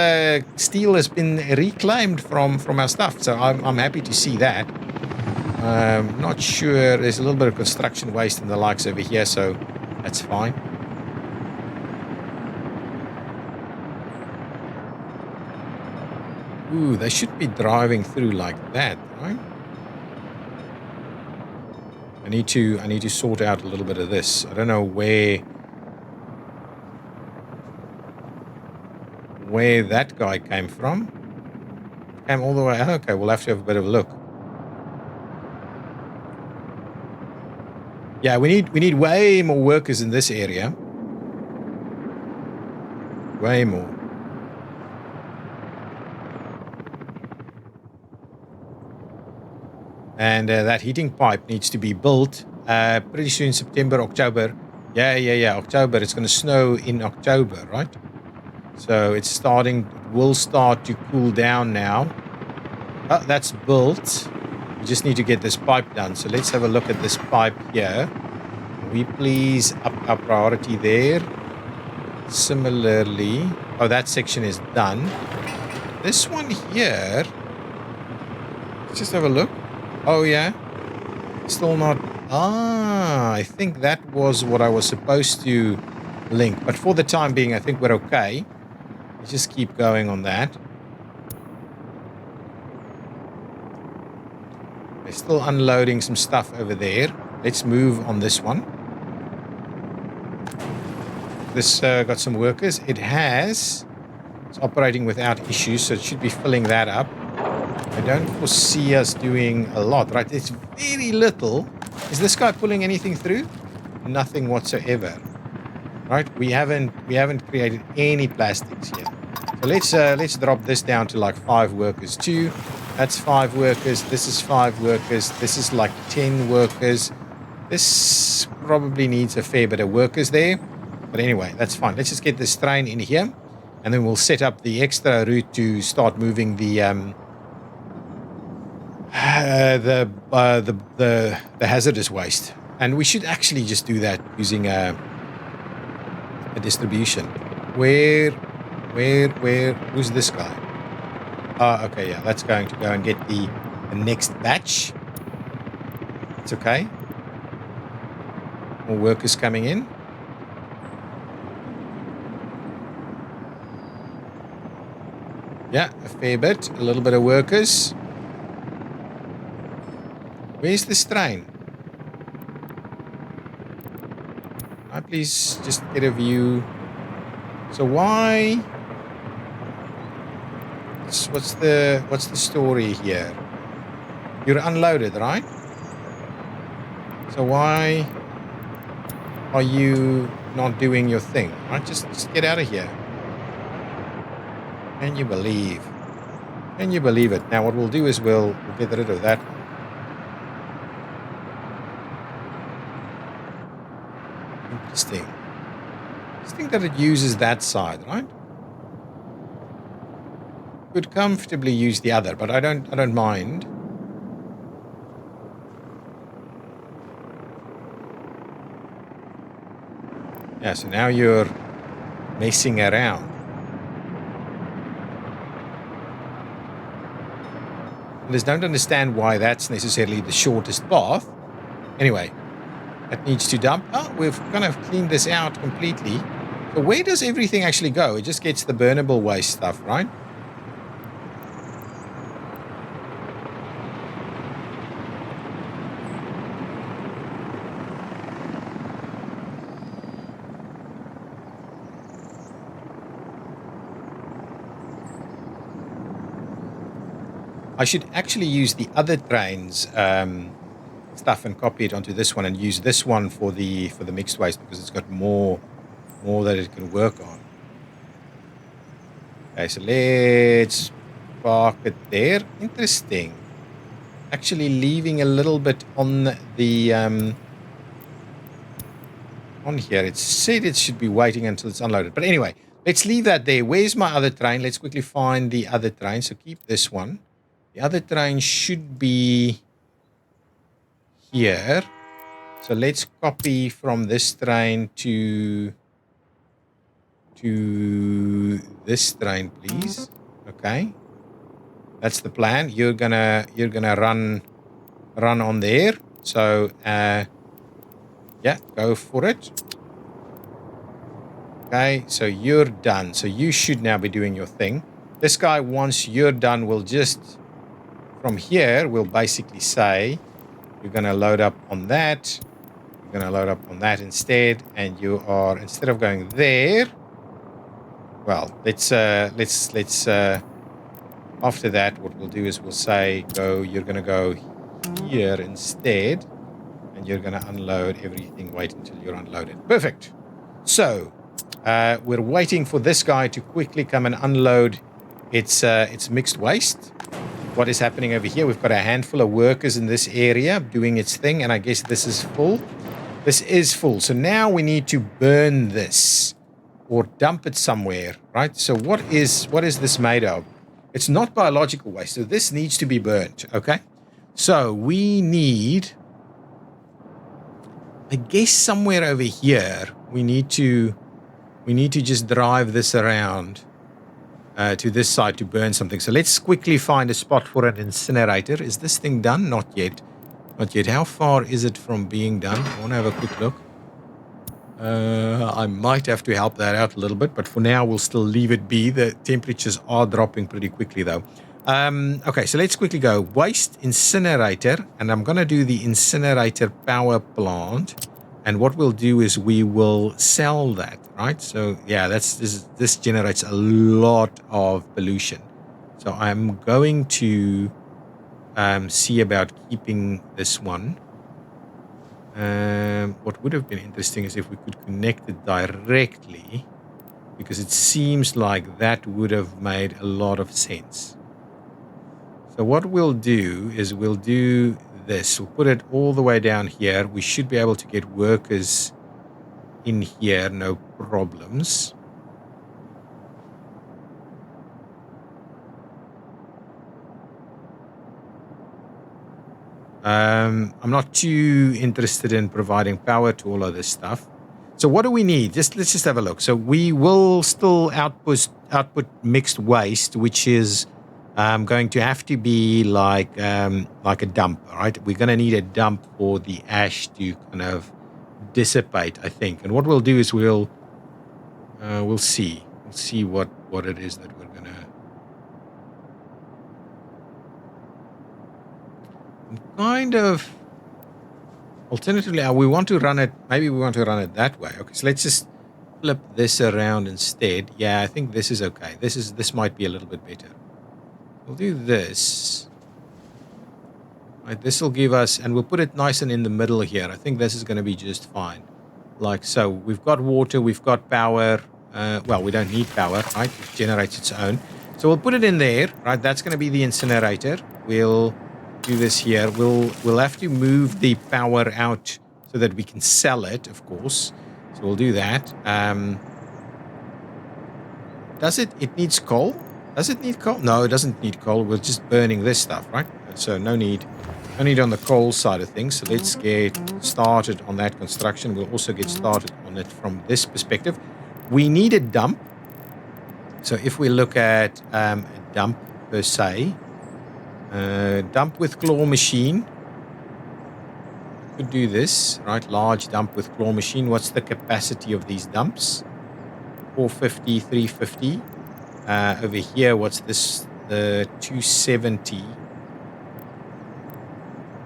steel has been reclaimed from our stuff, so I'm happy to see that. Not sure. There's a little bit of construction waste and the likes over here, so that's fine. Ooh, they should be driving through like that, right? I need to sort out a little bit of this. I don't know where that guy came from. Came all the way. Okay, we'll have to have a bit of a look. Yeah, we need way more workers in this area. Way more. And that heating pipe needs to be built pretty soon, September, October. Yeah. October. It's going to snow in October, right? So it's starting. It will start to cool down now. Oh, that's built. We just need to get this pipe done. So let's have a look at this pipe here. Can we please up our priority there? Similarly. Oh, that section is done. This one here. Let's just have a look. Oh, yeah. Still not. Ah, I think that was what I was supposed to link. But for the time being, I think we're okay. Let's just keep going on that. They're still unloading some stuff over there. Let's move on this one. This got some workers. It's operating without issues, so it should be filling that up. I don't foresee us doing a lot, right? It's very little. Is this guy pulling anything through? Nothing whatsoever. Right? We haven't created any plastics yet. So let's drop this down to like 5 workers too. That's 5 workers. This is 5 workers. This is like 10 workers. This probably needs a fair bit of workers there. But anyway, that's fine. Let's just get this train in here. And then we'll set up the extra route to start moving the hazardous waste. And we should actually just do that using a distribution. Where, who's this guy? Okay, yeah, that's going to go and get the next batch. It's okay. More workers coming in. Yeah, a fair bit. A little bit of workers. Where's this train? Can I please just get a view? So why? What's the story here? You're unloaded, right? So why are you not doing your thing? Right? Just get out of here. Can you believe? Can you believe it? Now what we'll do is we'll get rid of that one. Interesting. Interesting that it uses that side, right? Could comfortably use the other, but I don't mind. Yeah, so now you're messing around. I just don't understand why that's necessarily the shortest path. Anyway, that needs to dump. Oh, we've kind of cleaned this out completely. So where does everything actually go? It just gets the burnable waste stuff, right? I should actually use the other train's stuff and copy it onto this one and use this one for the mixed waste because it's got more that it can work on. Okay, so let's park it there. Interesting. Actually leaving a little bit on the on here. It said it should be waiting until it's unloaded. But anyway, let's leave that there. Where's my other train? Let's quickly find the other train. So keep this one. The other train should be here. So let's copy from this train to this train, please. Okay. That's the plan. You're gonna run on there. So yeah, go for it. Okay, so you're done. So you should now be doing your thing. This guy, once you're done, will just, from here, we'll basically say, you're going to load up on that. You're going to load up on that instead. And you are, instead of going there, well, let's after that, what we'll do is we'll say, you're going to go here instead. And you're going to unload everything. Wait until you're unloaded. Perfect. So, we're waiting for this guy to quickly come and unload its mixed waste. What is happening over here? We've got a handful of workers in this area doing its thing, and I guess this is full. This is full. So now we need to burn this or dump it somewhere, right? So what is this made of? It's not biological waste, so this needs to be burnt, okay? So we need, I guess somewhere over here, we need to just drive this around to this side to burn something. So let's quickly find a spot for an incinerator. Is this thing done? Not yet. Not yet. How far is it from being done? I want to have a quick look. I might have to help that out a little bit, but for now we'll still leave it be. The temperatures are dropping pretty quickly though. Okay, so let's quickly go. Waste incinerator, and I'm going to do the incinerator power plant. And what we'll do is we will sell that, right? So yeah, this generates a lot of pollution. So I'm going to see about keeping this one. What would have been interesting is if we could connect it directly, because it seems like that would have made a lot of sense. So what we'll do is we'll do this. We'll put it all the way down here. We should be able to get workers in here, no problems. I'm not too interested in providing power to all of this stuff. So what do we need? Let's just have a look. So we will still output mixed waste, which is going to have to be like a dump, right? We're going to need a dump for the ash to kind of dissipate, I think. And what we'll do is we'll see what it is that we're going to. Kind of. Alternatively, we want to run it. Maybe we want to run it that way. Okay, so let's just flip this around instead. Yeah, I think this is okay. This might be a little bit better. We'll do this. Right, this will give us, and we'll put it nice and in the middle here. I think this is going to be just fine. Like so. We've got water, we've got power. Well, we don't need power, right? It generates its own. So we'll put it in there, right? That's going to be the incinerator. We'll do this here. We'll have to move the power out so that we can sell it, of course. So we'll do that. Does it needs coal? Does it need coal? No, it doesn't need coal. We're just burning this stuff, right? So no need on the coal side of things. So let's get started on that construction. We'll also get started on it from this perspective. We need a dump. So if we look at a dump per se, dump with claw machine. Could do this, right? Large dump with claw machine. What's the capacity of these dumps? 450, 350. Over here, what's this? The 270.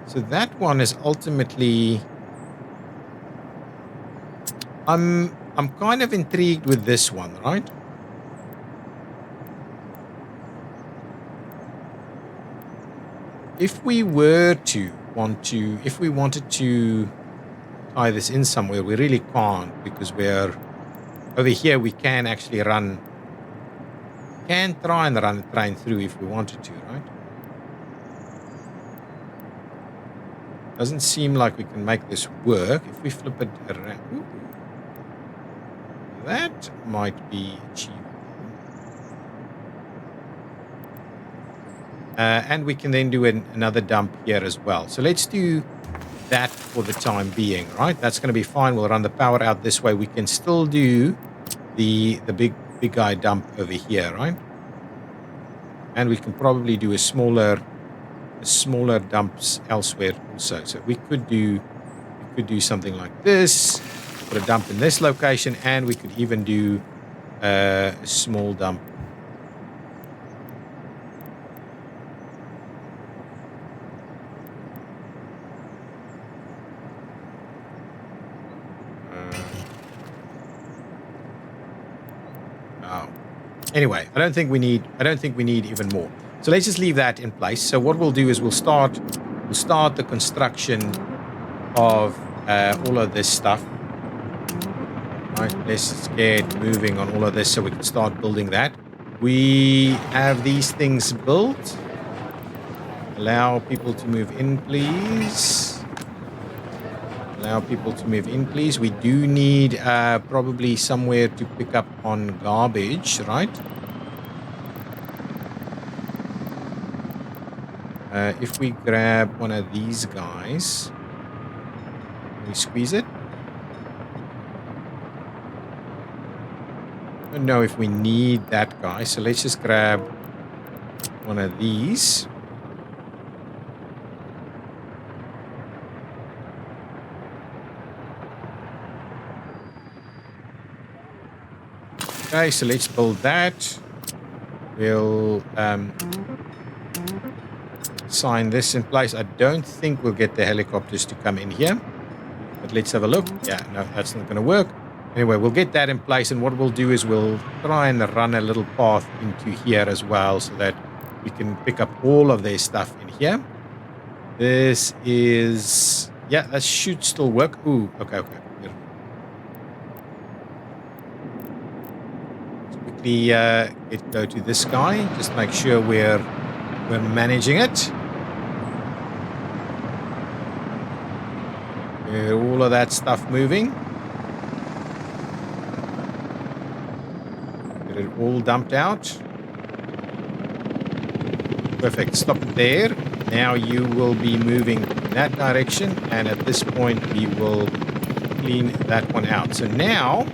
So that one is ultimately. I'm kind of intrigued with this one, right? If we wanted to tie this in somewhere, we really can't, because we're over here. We can actually try and run a train through if we wanted to, right? Doesn't seem like we can make this work. If we flip it around, ooh, that might be achievable. And we can then do another dump here as well. So let's do that for the time being, right? That's going to be fine. We'll run the power out this way. We can still do the big guy dump over here, right? And we can probably do a smaller dumps elsewhere also. So we could do something like this, put a dump in this location, and we could even do a small dump Anyway, I don't think we need even more. So let's just leave that in place. So what we'll do is we'll start the construction of all of this stuff. Right, let's get moving on all of this so we can start building that. We have these things built. Allow people to move in, please. Allow people to move in, please. We do need probably somewhere to pick up on garbage, right? If we grab one of these guys, can we squeeze it? I don't know if we need that guy, so let's just grab one of these. Okay, so let's build that. We'll sign this in place. I don't think we'll get the helicopters to come in here, but let's have a look. Yeah, no, that's not going to work. Anyway, we'll get that in place, and what we'll do is we'll try and run a little path into here as well so that we can pick up all of their stuff in here. This is... yeah, that should still work. Ooh, okay. Go to this guy. Just make sure we're managing it. Get all of that stuff moving. Get it all dumped out. Perfect. Stop it there. Now you will be moving in that direction, and at this point we will clean that one out. So now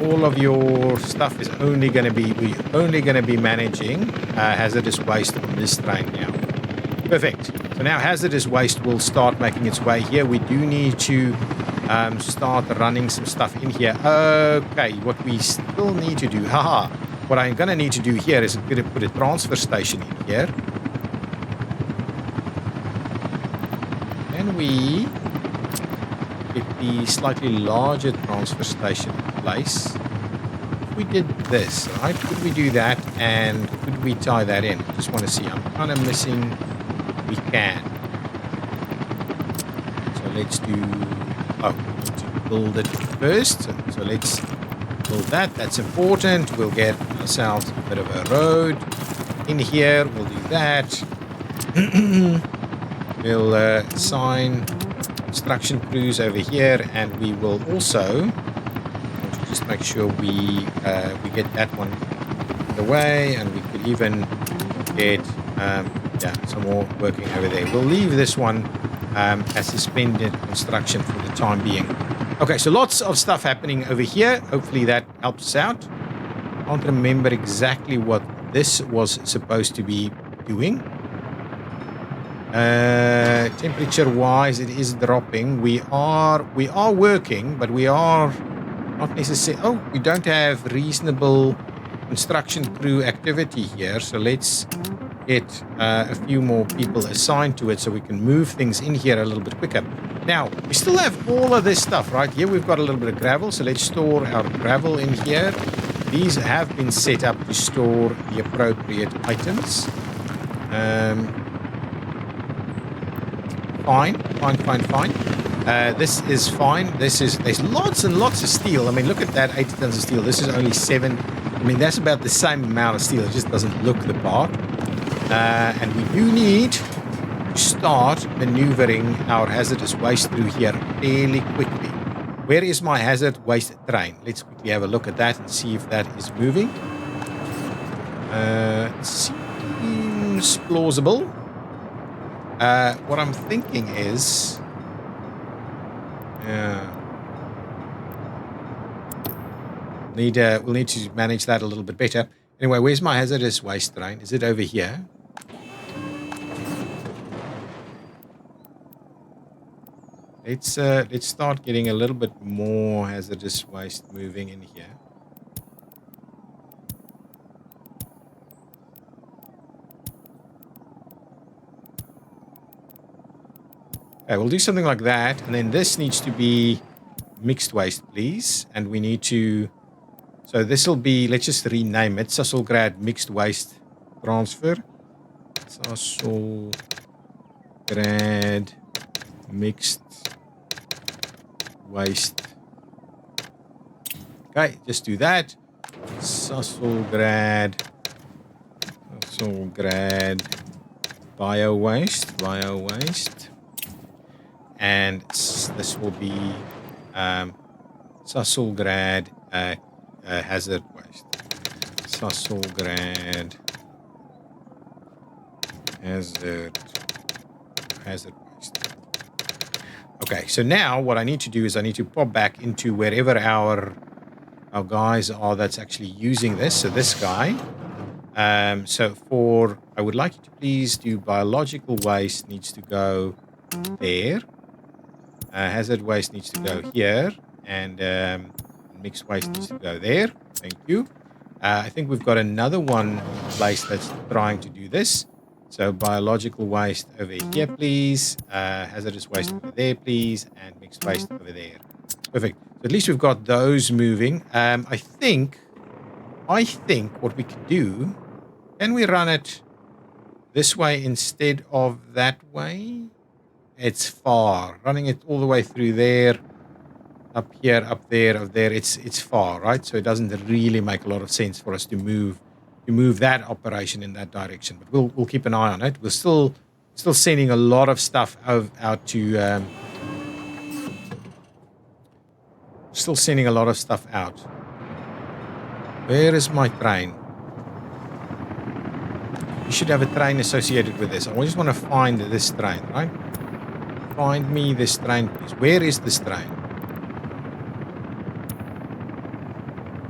all of your stuff is only going to be, we're only going to be managing hazardous waste on this train now. Perfect. So now hazardous waste will start making its way here. We do need to start running some stuff in here. Okay, what we still need to do, what I'm going to need to do here is I'm going to put a transfer station in here. Can we get the slightly larger transfer station in place? If we did this, right? Could we do that, and could we tie that in? I just want to see. I'm kind of missing. We can. So let's do... oh, we need to build it first. So let's build that. That's important. We'll get ourselves a bit of a road in here. We'll do that. We'll assign construction crews over here, and we will also just make sure we get that one away, and we could even get some more working over there. We'll leave this one as suspended construction for the time being. Okay, so lots of stuff happening over here. Hopefully that helps us out. I can't remember exactly what this was supposed to be doing. Temperature wise, it is dropping. We are working, but we are not necessarily... oh, we don't have reasonable construction crew activity here, so let's get a few more people assigned to it so we can move things in here a little bit quicker. Now, we still have all of this stuff, right? Here we've got a little bit of gravel, so let's store our gravel in here. These have been set up to store the appropriate items. Fine. This is fine. There's lots and lots of steel. I mean, look at that, 80 tons of steel. This is only 7. I mean, that's about the same amount of steel. It just doesn't look the part. And we do need to start maneuvering our hazardous waste through here fairly quickly. Where is my hazard waste train? Let's quickly have a look at that and see if that is moving. Seems plausible. What I'm thinking is... we'll need to manage that a little bit better. Anyway, where's my hazardous waste train? Is it over here? Let's start getting a little bit more hazardous waste moving in here. Okay, we'll do something like that, and then this needs to be mixed waste, please, and we need to So this will be, let's just rename it, Sasselgrad Mixed Waste Transfer. Sasselgrad Mixed Waste. Okay, just do that. Sasselgrad Bio Waste. And this will be Sasselgrad Hazard Waste. Sasselgrad Hazard Waste. Okay, so now what I need to do is I need to pop back into wherever our guys are that's actually using this. So this guy. So I would like you to please do biological waste needs to go there. Hazard waste needs to go here. And mixed waste needs to go there. Thank you. I think we've got another one place that's trying to do this. So biological waste over here, please. Hazardous waste over there, please. And mixed waste over there. Perfect. So at least we've got those moving. I think what we can do, can we run it this way instead of that way? It's far. Running it all the way through there, up here, up there, it's far, right? So it doesn't really make a lot of sense for us to move that operation in that direction. But we'll keep an eye on it. We're still sending a lot of stuff out to still sending a lot of stuff out. Where is my train? You should have a train associated with this. I just want to find this train, right? Find me this train, please. Where is this train?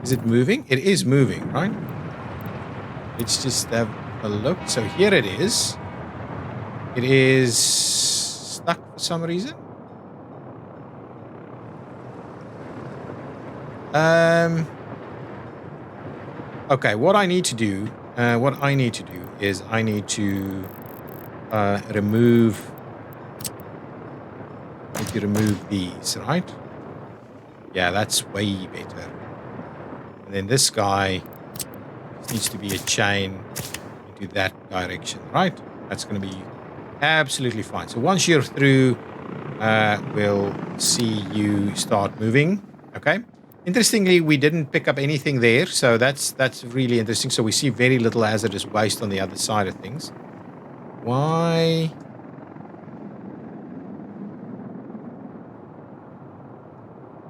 Is it moving? It is moving, right? Let's just have a look. So here it is. It is stuck for some reason. Okay, what I need to do is I need to remove these, right? Yeah, that's way better. And then this guy needs to be a chain into that direction, right? That's going to be absolutely fine. So once you're through, we'll see you start moving. Okay. Interestingly, we didn't pick up anything there, so that's really interesting. So we see very little hazardous waste on the other side of things. Why?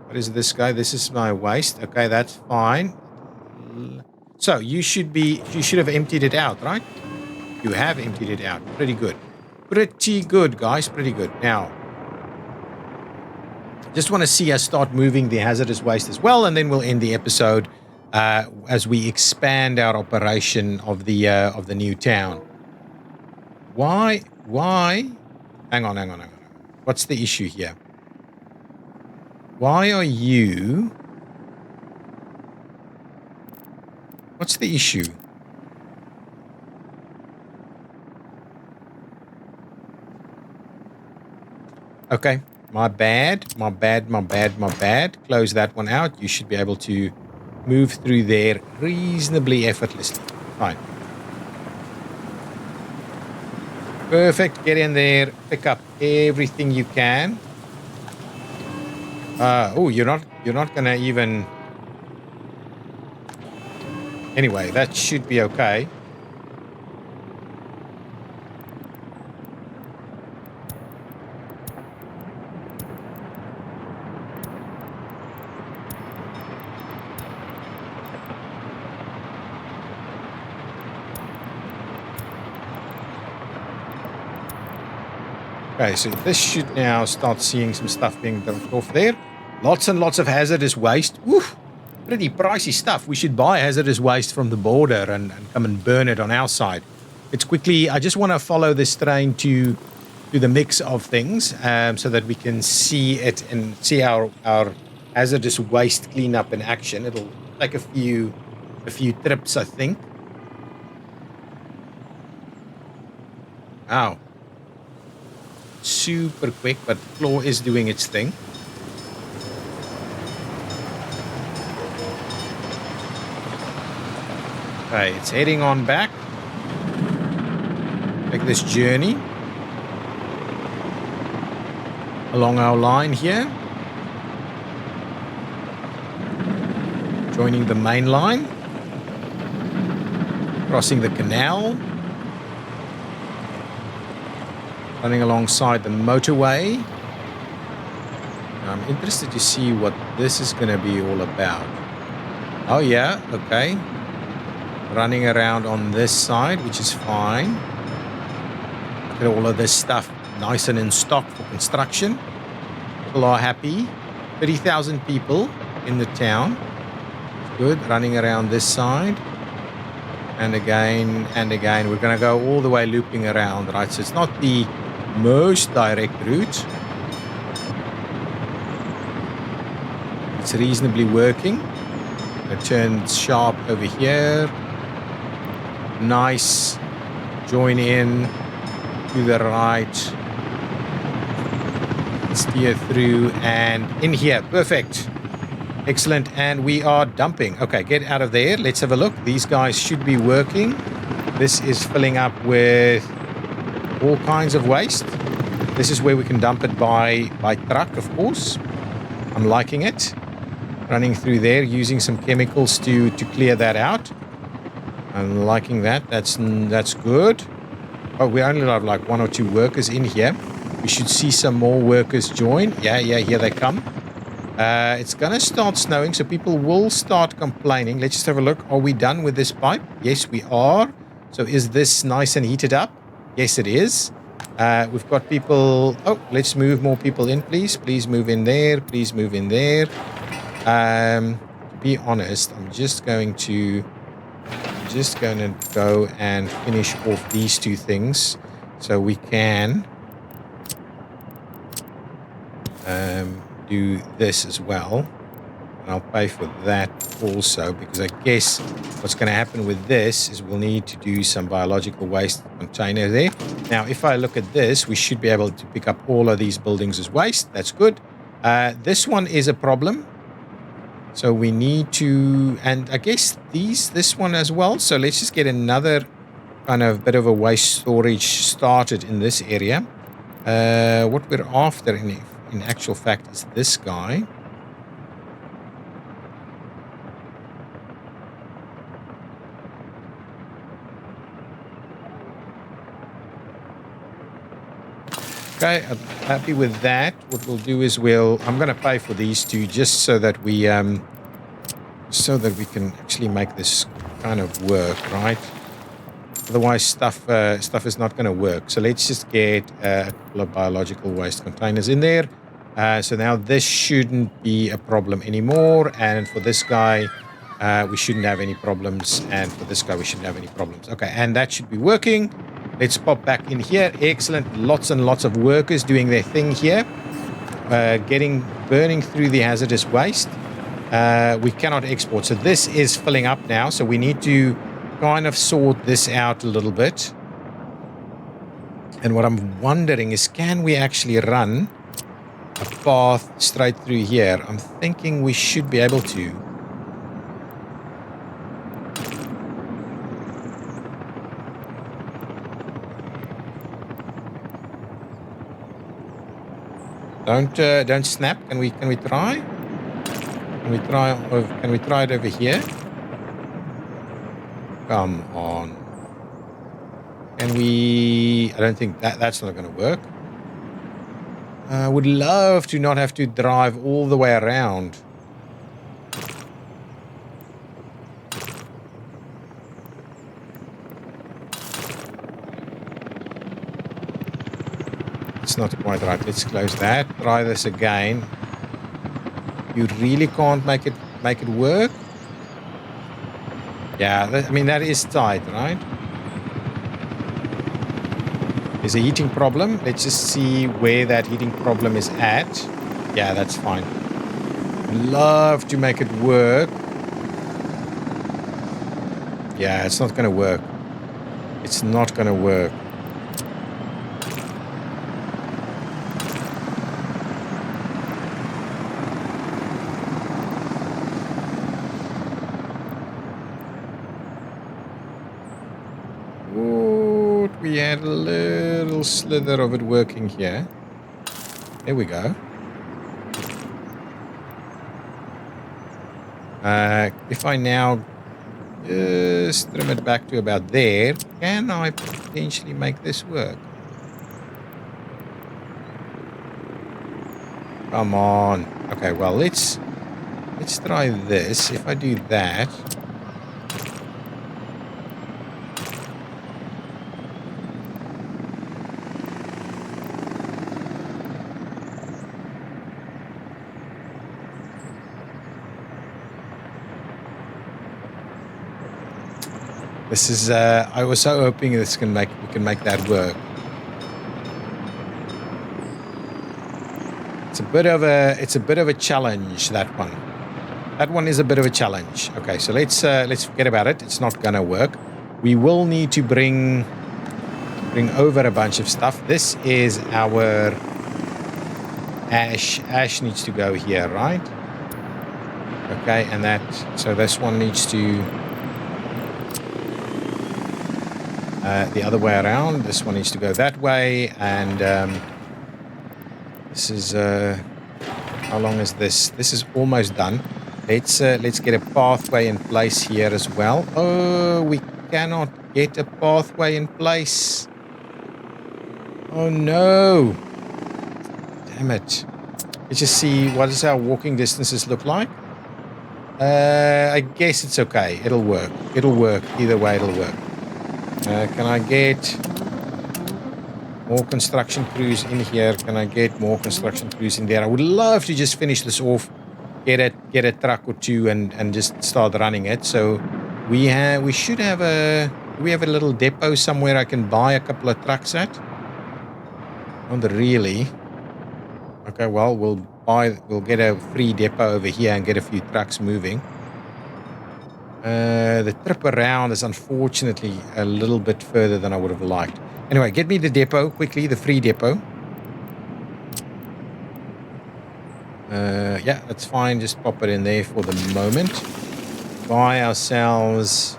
What is this guy? This is my waste. Okay, that's fine. So you should have emptied it out, right? You have emptied it out. Pretty good. Pretty good, guys. Pretty good. Now, just want to see us start moving the hazardous waste as well, and then we'll end the episode as we expand our operation of the new town. Why? Hang on. What's the issue here? Why are you... What's the issue? Okay. My bad. Close that one out. You should be able to move through there reasonably effortlessly. Fine. Perfect. Get in there. Pick up everything you can. Oh, you're not gonna even... Anyway, that should be okay. Okay, so this should now start seeing some stuff being dumped off there. Lots and lots of hazardous waste. Woof, pretty pricey stuff. We should buy hazardous waste from the border and come and burn it on our side. It's quickly, I just want to follow this train to the mix of things so that we can see it and see our hazardous waste cleanup in action. It'll take a few trips, I think. Wow. Super quick, but Floor is doing its thing. Okay, it's heading on back. Take this journey along our line here. Joining the main line. Crossing the canal. Running alongside the motorway. Now, I'm interested to see what this is going to be all about. Oh yeah, okay. Running around on this side, which is fine. Look at all of this stuff nice and in stock for construction. People are happy. 30,000 people in the town. Good. Running around this side. And again, and again. We're going to go all the way looping around, right? So it's not the most direct route. It's reasonably working. It turns sharp over here. Nice. Join in to the right. Steer through and in here. Perfect. Excellent. And we are dumping. Okay, get out of there. Let's have a look. These guys should be working. This is filling up with all kinds of waste. This is where we can dump it by truck, of course. I'm liking it. Running through there, using some chemicals to clear that out. I'm liking that. That's good. Oh, we only have like 1 or 2 workers in here. We should see some more workers join. Yeah, here they come. It's going to start snowing, so people will start complaining. Let's just have a look. Are we done with this pipe? Yes, we are. So is this nice and heated up? Yes, it is. We've got people... Oh, let's move more people in, please. Please move in there. Please move in there. To be honest, I'm just going to go and finish off these 2 things so we can do this as well. And I'll pay for that also, because I guess what's going to happen with this is we'll need to do some biological waste container there. Now, if I look at this, we should be able to pick up all of these buildings as waste. That's good. This one is a problem. So we need to, and I guess this one as well. So let's just get another kind of bit of a waste storage started in this area. What we're after in actual fact is this guy. Okay, I'm happy with that. What we'll do is I'm going to pay for these 2 just so that we can actually make this kind of work, right? Otherwise, stuff is not going to work. So let's just get a couple of biological waste containers in there. So now this shouldn't be a problem anymore. And for this guy, we shouldn't have any problems. And for this guy, we shouldn't have any problems. Okay, and that should be working. Let's pop back in here. Excellent. Lots and lots of workers doing their thing here. Burning through the hazardous waste. We cannot export. So this is filling up now. So we need to kind of sort this out a little bit. And what I'm wondering is, can we actually run a path straight through here? I'm thinking we should be able to. Don't snap. Can we try? Can we try it over here? Come on. Can we? I don't think that's not going to work. I would love to not have to drive all the way around. It's not quite right. Let's close that. Try this again. You really can't make it work? Yeah, I mean, that is tight, right? There's a heating problem. Let's just see where that heating problem is at. Yeah, that's fine. Love to make it work. Yeah, it's not going to work. It's not going to work. we had a little slither of it working here. There we go. If I now just trim it back to about there, can I potentially make this work? Come on. Okay, well, let's try this. If I do that, this is. I was so hoping we can make that work. It's a bit of a challenge, that one. That one is a bit of a challenge. Okay, so let's forget about it. It's not gonna work. We will need to bring over a bunch of stuff. This is our ash. Ash needs to go here, right? Okay, and so this one needs to the other way around. This one needs to go that way, and this is how long is this? This is almost done. Let's get a pathway in place here as well. Oh, we cannot get a pathway in place. Oh no! Damn it! Let's just see what does our walking distances look like. I guess it's okay. It'll work. It'll work. Either way, it'll work. Can I get more construction crews in here? Can I get more construction crews in there? I would love to just finish this off, get a truck or two, and just start running it. So we should have we have a little depot somewhere I can buy a couple of trucks at. Not really. Okay, well we'll get a free depot over here and get a few trucks moving. The trip around is unfortunately a little bit further than I would have liked. Anyway, get me the depot quickly, the free depot. Yeah, that's fine. Just pop it in there for the moment. Buy ourselves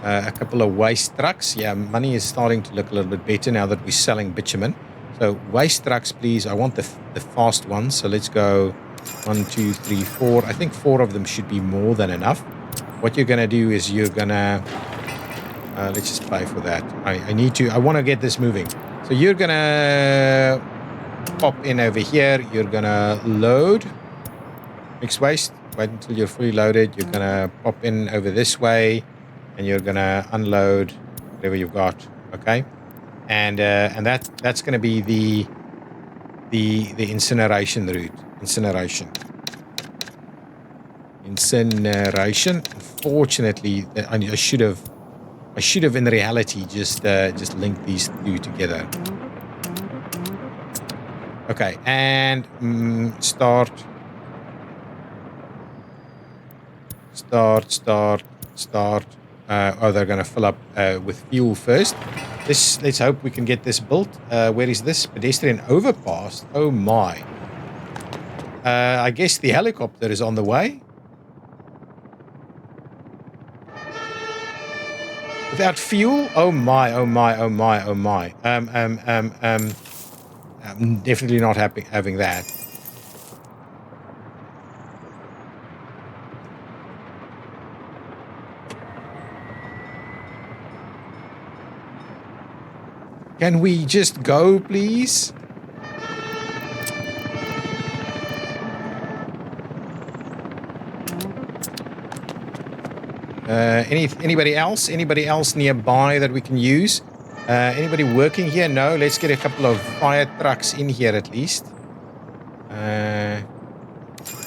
a couple of waste trucks. Yeah, money is starting to look a little bit better now that we're selling bitumen. So waste trucks, please. I want the fast ones. So let's go 1, 2, 3, 4. I think 4 of them should be more than enough. What you're going to do is you're going to... let's just pay for that. I want to get this moving. So you're going to pop in over here. You're going to load. Mixed waste. Wait until you're fully loaded. You're going to pop in over this way. And you're going to unload whatever you've got. Okay? And that's going to be the incineration route. Incineration. Unfortunately, I should have in reality just linked these two together. Okay, and start. Oh, they're going to fill up with fuel first. Let's hope we can get this built. Where is this? Pedestrian overpass? Oh my. I guess the helicopter is on the way. Without fuel? Oh my, oh my, oh my, oh my. I'm definitely not happy having that. Can we just go, please? Anybody else? Anybody else nearby that we can use? Anybody working here? No. Let's get a couple of fire trucks in here at least.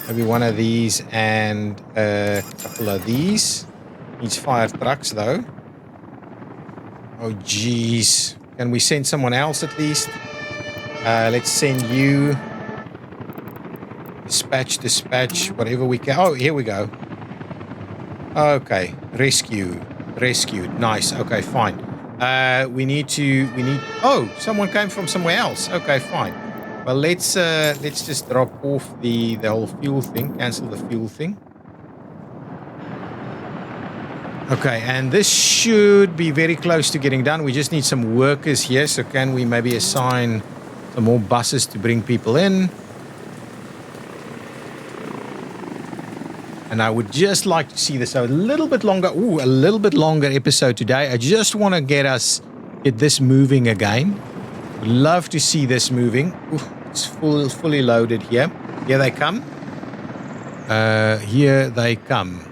Maybe one of these and a couple of these. Needs fire trucks though. Oh jeez. Can we send someone else at least? Let's send you. Dispatch, whatever we can. Oh, here we go. Okay, rescued. Nice. Okay, fine. We need. Oh, someone came from somewhere else. Okay, fine. Well, let's just drop off the whole fuel thing. Cancel the fuel thing. Okay, and this should be very close to getting done. We just need some workers here. So can we maybe assign some more buses to bring people in? And I would just like to see this a little bit longer. Ooh, a little bit longer episode today. I just want to get this moving again. Would love to see this moving. Ooh, it's fully loaded here. Here they come. Here they come.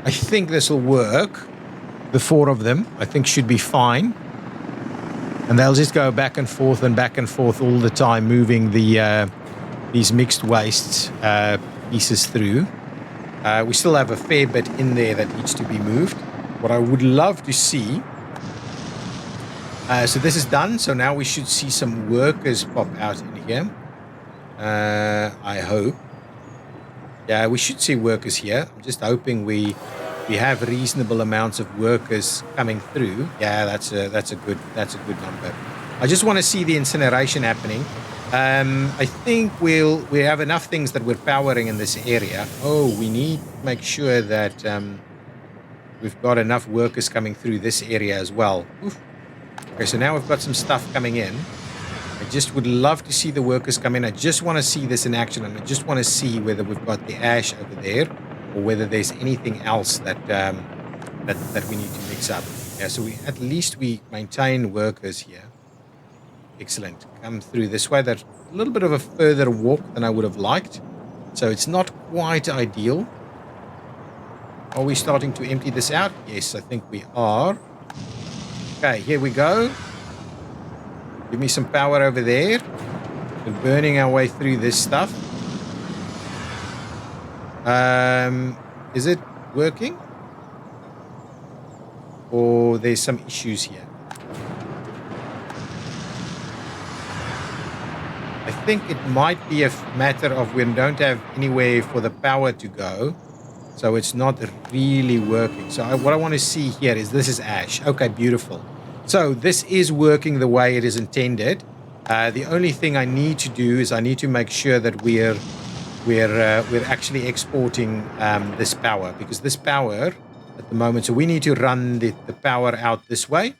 I think this will work. The 4 of them, I think, should be fine. And they'll just go back and forth all the time, moving these mixed wastes pieces through. We still have a fair bit in there that needs to be moved. What I would love to see... so this is done. So now we should see some workers pop out in here. I hope. Yeah, we should see workers here. I'm just hoping we have reasonable amounts of workers coming through. Yeah, that's a good number. I just want to see the incineration happening. I think we have enough things that we're powering in this area. Oh, we need to make sure that we've got enough workers coming through this area as well. Oof. Okay, so now we've got some stuff coming in. I just would love to see the workers come in. I just want to see this in action, and I just want to see whether we've got the ash over there or whether there's anything else that we need to mix up. Yeah, so at least we maintain workers here. Excellent. Come through this way. That's a little bit of a further walk than I would have liked, so it's not quite ideal. Are we starting to empty this out? Yes, I think we are. Okay, here we go. Give me some power over there. We're burning our way through this stuff. Is it working? Or there's some issues here? I think it might be a matter of we don't have anywhere for the power to go. So it's not really working. So what I want to see here is this is ash. Okay, beautiful. So this is working the way it is intended. The only thing I need to do is I need to make sure that we're actually exporting this power, because this power at the moment, so we need to run the power out this way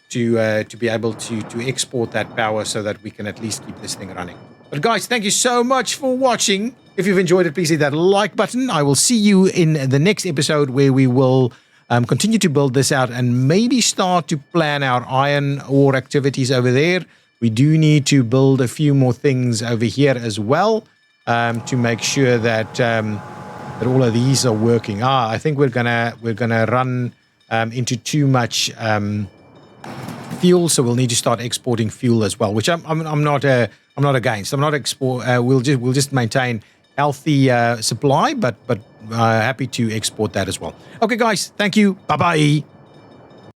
to be able to export that power so that we can at least keep this thing running. But guys, thank you so much for watching. If you've enjoyed it, please hit that like button. I will see you in the next episode where we will continue to build this out and maybe start to plan our iron ore activities over there. We do need to build a few more things over here as well to make sure that that all of these are working. I think we're gonna run into too much fuel, so we'll need to start exporting fuel as well, which I'm not against. I'm not we'll just maintain healthy supply, but happy to export that as well. Okay, guys, thank you. Bye-bye.